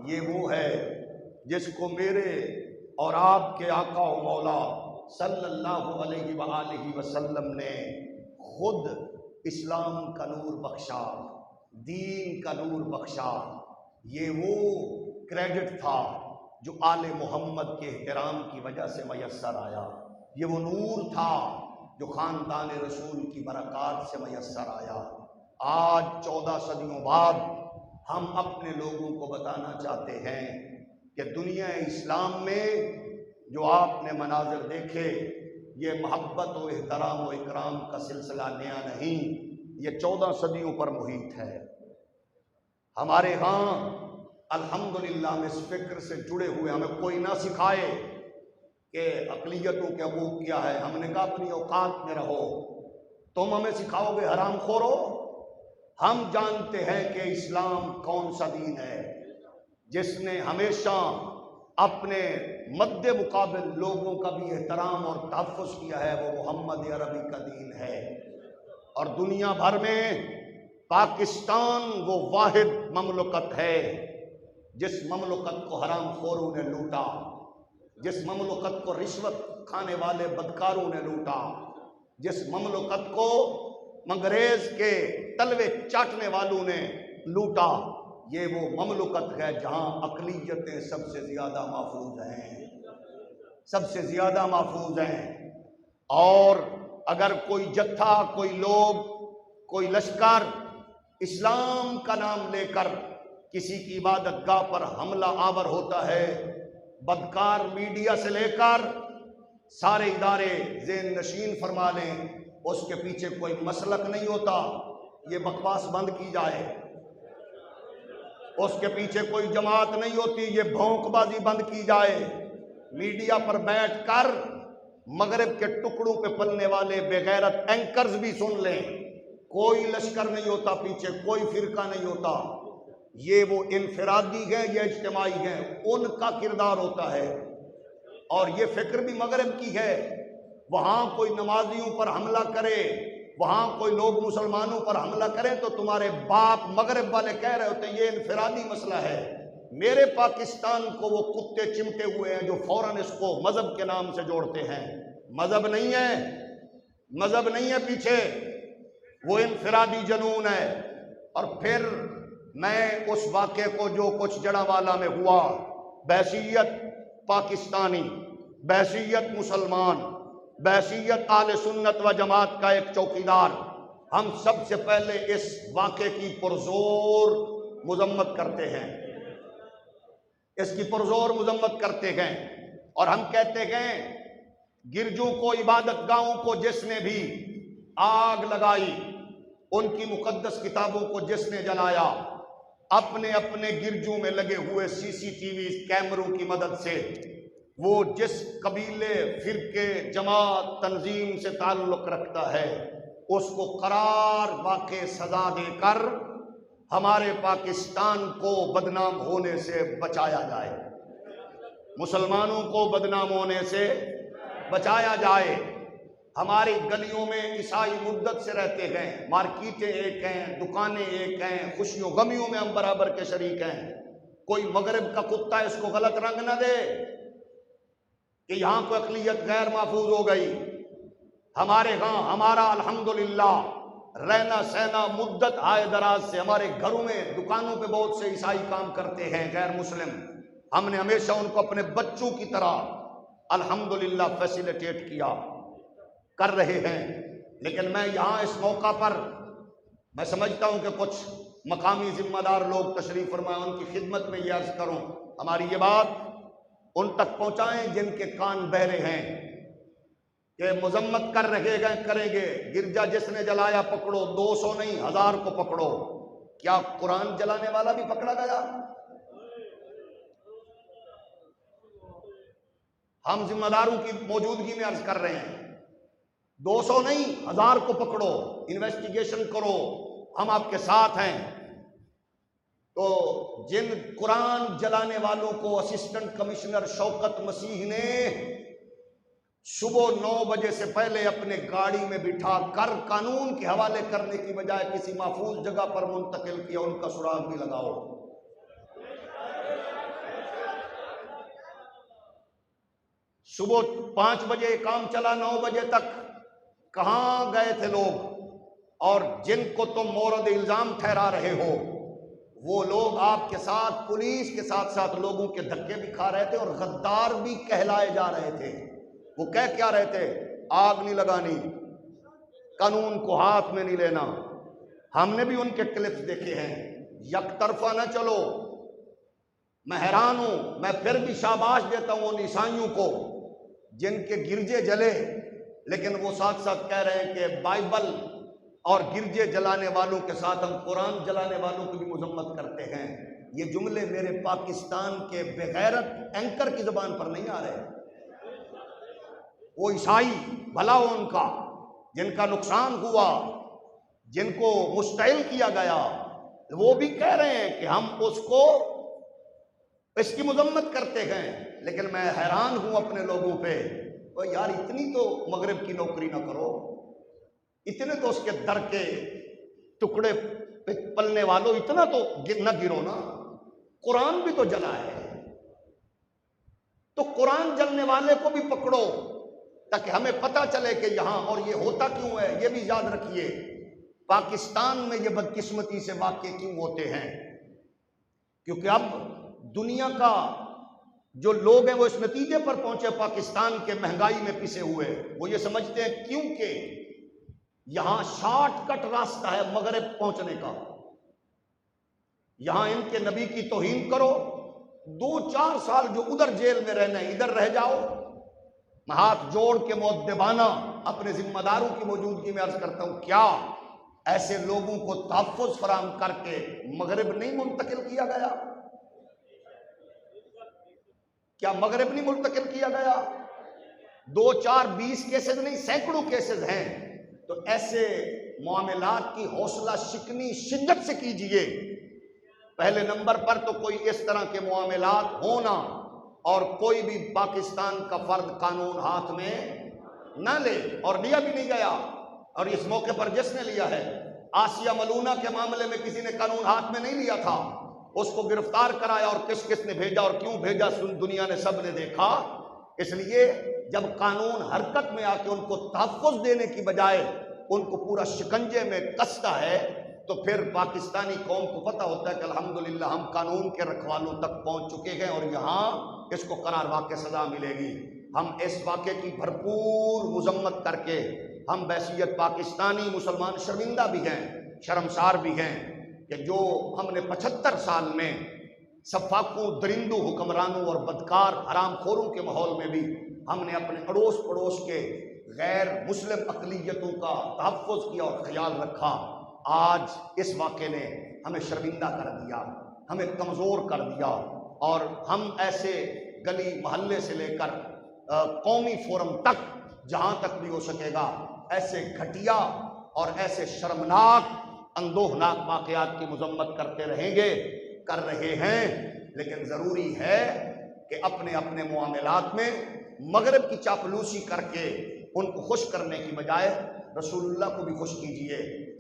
یہ وہ ہے جس کو میرے اور آپ کے آقا و مولا صلی اللہ علیہ وآلہ وسلم نے خود اسلام کا نور بخشا، دین کا نور بخشا۔ یہ وہ کریڈٹ تھا جو آل محمد کے احترام کی وجہ سے میسر آیا، یہ وہ نور تھا جو خاندان رسول کی برکات سے میسر آیا۔ آج 14 صدیوں بعد ہم اپنے لوگوں کو بتانا چاہتے ہیں کہ دنیا اسلام میں جو آپ نے مناظر دیکھے، یہ محبت و احترام و اکرام کا سلسلہ نیا نہیں، یہ 14 صدیوں پر محیط ہے۔ ہمارے ہاں الحمدللہ ہم اس فکر سے جڑے ہوئے، ہمیں کوئی نہ سکھائے کہ اقلیتوں کے حقوق کیا ہے، ہم نے کہا اپنی اوقات میں رہو، تم ہمیں سکھاؤ گے حرام خورو؟ ہم جانتے ہیں کہ اسلام کون سا دین ہے جس نے ہمیشہ اپنے مد مقابل لوگوں کا بھی احترام اور تحفظ کیا ہے، وہ محمد عربی کا دین ہے۔ اور دنیا بھر میں پاکستان وہ واحد مملکت ہے جس مملکت کو حرام خوروں نے لوٹا، جس مملکت کو رشوت کھانے والے بدکاروں نے لوٹا، جس مملکت کو انگریز کے تلوے چاٹنے والوں نے لوٹا۔ یہ وہ مملکت ہے جہاں اقلیتیں سب سے زیادہ محفوظ ہیں، سب سے زیادہ محفوظ ہیں۔ اور اگر کوئی جتھا، کوئی لوگ، کوئی لشکر اسلام کا نام لے کر کسی کی عبادت گاہ پر حملہ آور ہوتا ہے، بدکار میڈیا سے لے کر سارے ادارے ذہن نشین فرما لیں، اس کے پیچھے کوئی مسلک نہیں ہوتا، یہ بکواس بند کی جائے۔ اس کے پیچھے کوئی جماعت نہیں ہوتی، یہ بھونک بازی بند کی جائے۔ میڈیا پر بیٹھ کر مغرب کے ٹکڑوں پہ پلنے والے بے غیرت اینکرز بھی سن لیں، کوئی لشکر نہیں ہوتا پیچھے، کوئی فرقہ نہیں ہوتا، یہ وہ انفرادی ہیں یا اجتماعی ہیں، ان کا کردار ہوتا ہے۔ اور یہ فکر بھی مغرب کی ہے، وہاں کوئی نمازیوں پر حملہ کرے، وہاں کوئی لوگ مسلمانوں پر حملہ کریں تو تمہارے باپ مغرب والے کہہ رہے ہوتے ہیں یہ انفرادی مسئلہ ہے۔ میرے پاکستان کو وہ کتے چمٹے ہوئے ہیں جو فوراً اس کو مذہب کے نام سے جوڑتے ہیں۔ مذہب نہیں ہے، مذہب نہیں ہے پیچھے، وہ انفرادی جنون ہے۔ اور پھر میں اس واقعے کو جو کچھ جڑاوالا میں ہوا، بحیثیت پاکستانی، بحیثیت مسلمان، بحیثیت اہل سنت و جماعت کا ایک چوکیدار، ہم سب سے پہلے اس واقعے کی پرزور مذمت کرتے ہیں، اس کی پرزور مذمت کرتے ہیں، اور ہم کہتے ہیں گرجوں کو، عبادت گاہوں کو جس نے بھی آگ لگائی، ان کی مقدس کتابوں کو جس نے جلایا، اپنے اپنے گرجوں میں لگے ہوئے سی سی ٹی وی کیمروں کی مدد سے وہ جس قبیلے، فرقے، جماعت، تنظیم سے تعلق رکھتا ہے اس کو قرار واقع سزا دے کر ہمارے پاکستان کو بدنام ہونے سے بچایا جائے، مسلمانوں کو بدنام ہونے سے بچایا جائے۔ ہماری گلیوں میں عیسائی مدت سے رہتے ہیں، مارکیٹیں ایک ہیں، دکانیں ایک ہیں، خوشیوں غمیوں میں ہم برابر کے شریک ہیں۔ کوئی مغرب کا کتا اس کو غلط رنگ نہ دے کہ یہاں کو اقلیت غیر محفوظ ہو گئی۔ ہمارے ہاں ہمارا الحمدللہ رہنا سہنا مدت آئے دراز سے، ہمارے گھروں میں دکانوں پہ بہت سے عیسائی کام کرتے ہیں، غیر مسلم، ہم نے ہمیشہ ان کو اپنے بچوں کی طرح الحمدللہ فیسیلیٹیٹ کیا، کر رہے ہیں۔ لیکن میں یہاں اس موقع پر میں سمجھتا ہوں کہ کچھ مقامی ذمہ دار لوگ تشریف فرمائیں، ان کی خدمت میں یہ عرض کروں، ہماری یہ بات ان تک پہنچائیں جن کے کان بہرے ہیں کہ مذمت کر رہے گئے کریں گے، گرجا جس نے جلایا پکڑو، 200 نہیں 1000 کو پکڑو۔ کیا قرآن جلانے والا بھی پکڑا گیا؟ ہم ذمہ داروں کی موجودگی میں عرض کر رہے ہیں، 200 نہیں 1000 کو پکڑو، انویسٹیگیشن کرو، ہم آپ کے ساتھ ہیں۔ تو جن قرآن جلانے والوں کو اسسٹنٹ کمشنر شوکت مسیح نے صبح 9 بجے سے پہلے اپنے گاڑی میں بٹھا کر قانون کے حوالے کرنے کی بجائے کسی محفوظ جگہ پر منتقل کیا، ان کا سراغ بھی لگاؤ۔ صبح 5 بجے کام چلا، 9 بجے تک کہاں گئے تھے لوگ؟ اور جن کو تم مورد الزام ٹھہرا رہے ہو وہ لوگ آپ کے ساتھ، پولیس کے ساتھ ساتھ لوگوں کے دھکے بھی کھا رہے تھے اور غدار بھی کہلائے جا رہے تھے۔ وہ کہہ کیا رہے تھے؟ آگ نہیں لگانی، قانون کو ہاتھ میں نہیں لینا۔ ہم نے بھی ان کے کلپس دیکھے ہیں۔ یک طرفہ نہ چلو۔ میں حیران ہوں، میں پھر بھی شاباش دیتا ہوں ان عیسائیوں کو جن کے گرجے جلے، لیکن وہ ساتھ ساتھ کہہ رہے ہیں کہ بائبل اور گرجے جلانے والوں کے ساتھ ہم قرآن جلانے والوں کی بھی مذمت کرتے ہیں۔ یہ جملے میرے پاکستان کے بے غیرت اینکر کی زبان پر نہیں آ رہے۔ وہ عیسائی بھلا ہو ان کا، جن کا نقصان ہوا، جن کو مشتعل کیا گیا، وہ بھی کہہ رہے ہیں کہ ہم اس کی مذمت کرتے ہیں۔ لیکن میں حیران ہوں اپنے لوگوں پہ، یار اتنی تو مغرب کی نوکری نہ کرو، اتنے تو اس کے در کے ٹکڑے پلنے والوں اتنا تو نہ گرو نا۔ قرآن بھی تو جلا ہے، تو قرآن جلنے والے کو بھی پکڑو تاکہ ہمیں پتہ چلے کہ یہاں اور یہ ہوتا کیوں ہے۔ یہ بھی یاد رکھیے پاکستان میں یہ بدقسمتی سے واقع کیوں ہوتے ہیں، کیونکہ اب دنیا کا جو لوگ ہیں وہ اس نتیجے پر پہنچے پاکستان کے مہنگائی میں پسے ہوئے، وہ یہ سمجھتے ہیں کیونکہ یہاں شارٹ کٹ راستہ ہے مغرب پہنچنے کا، یہاں ان کے نبی کی توہین کرو، 2-4 سال جو ادھر جیل میں رہنا ہے ادھر رہ جاؤ۔ میں ہاتھ جوڑ کے مؤدبانہ اپنے ذمہ داروں کی موجودگی میں عرض کرتا ہوں، کیا ایسے لوگوں کو تحفظ فراہم کر کے مغرب نہیں منتقل کیا گیا؟ کیا مغرب نہیں منتقل کیا گیا؟ 2 4 20 کیسز نہیں، سینکڑوں کیسز ہیں۔ تو ایسے معاملات کی حوصلہ شکنی شدت سے کیجئے۔ پہلے نمبر پر تو کوئی اس طرح کے معاملات ہونا، اور کوئی بھی پاکستان کا فرد قانون ہاتھ میں نہ لے، اور لیا بھی نہیں گیا۔ اور اس موقع پر جس نے لیا ہے، آسیہ ملونہ کے معاملے میں کسی نے قانون ہاتھ میں نہیں لیا تھا، اس کو گرفتار کرایا، اور کس کس نے بھیجا اور کیوں بھیجا دنیا نے سب نے دیکھا۔ اس لیے جب قانون حرکت میں آ کے ان کو تحفظ دینے کی بجائے ان کو پورا شکنجے میں کستا ہے، تو پھر پاکستانی قوم کو پتہ ہوتا ہے کہ الحمدللہ ہم قانون کے رکھوالوں تک پہنچ چکے ہیں، اور یہاں اس کو قرار واقع سزا ملے گی۔ ہم اس واقعے کی بھرپور مذمت کر کے، ہم بحیثیت پاکستانی مسلمان شرمندہ بھی ہیں، شرمسار بھی ہیں کہ جو ہم نے 75 سال میں سفاکوں، درندوں، حکمرانوں اور بدکار حرام خوروں کے ماحول میں بھی ہم نے اپنے اڑوس پڑوس کے غیر مسلم اقلیتوں کا تحفظ کیا اور خیال رکھا۔ آج اس واقعے نے ہمیں شرمندہ کر دیا، ہمیں کمزور کر دیا، اور ہم ایسے گلی محلے سے لے کر قومی فورم تک، جہاں تک بھی ہو سکے گا، ایسے گھٹیا اور ایسے شرمناک اندوہناک واقعات کی مذمت کرتے رہیں گے، کر رہے ہیں۔ لیکن ضروری ہے کہ اپنے اپنے معاملات میں مغرب کی چاپلوسی کر کے ان کو خوش کرنے کی بجائے رسول اللہ کو بھی خوش کیجئے۔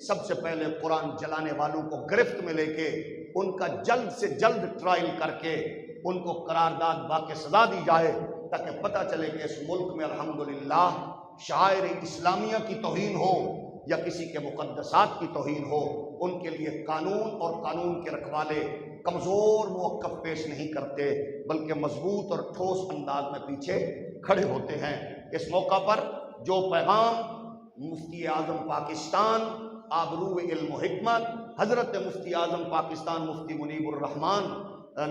سب سے پہلے قرآن جلانے والوں کو گرفت میں لے کے ان کا جلد سے جلد ٹرائل کر کے ان کو قرارداد واقع سزا دی جائے، تاکہ پتہ چلے کہ اس ملک میں الحمدللہ شعائر اسلامیہ کی توہین ہو یا کسی کے مقدسات کی توہین ہو، ان کے لیے قانون اور قانون کے رکھوالے کمزور موقف پیش نہیں کرتے، بلکہ مضبوط اور ٹھوس انداز میں پیچھے کھڑے ہوتے ہیں۔ اس موقع پر جو پیغام مفتی اعظم پاکستان آبرو علم و حکمت حضرت مفتی اعظم پاکستان مفتی منیب الرحمان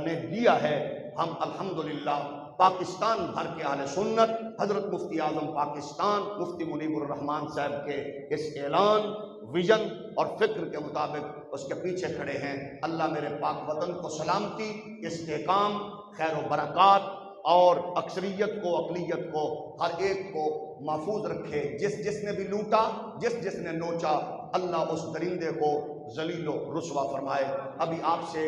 نے دیا ہے، ہم الحمدللہ پاکستان بھر کے اہل سنت حضرت مفتی اعظم پاکستان مفتی منیب الرحمان صاحب کے اس اعلان، ویژن اور فکر کے مطابق اس کے پیچھے کھڑے ہیں۔ اللہ میرے پاک وطن کو سلامتی، استحکام، خیر و برکات اور اکثریت کو، اقلیت کو، ہر ایک کو محفوظ رکھے۔ جس نے بھی لوٹا، جس نے نوچا، اللہ اس درندے کو ذلیل و رسوا فرمائے۔ ابھی آپ سے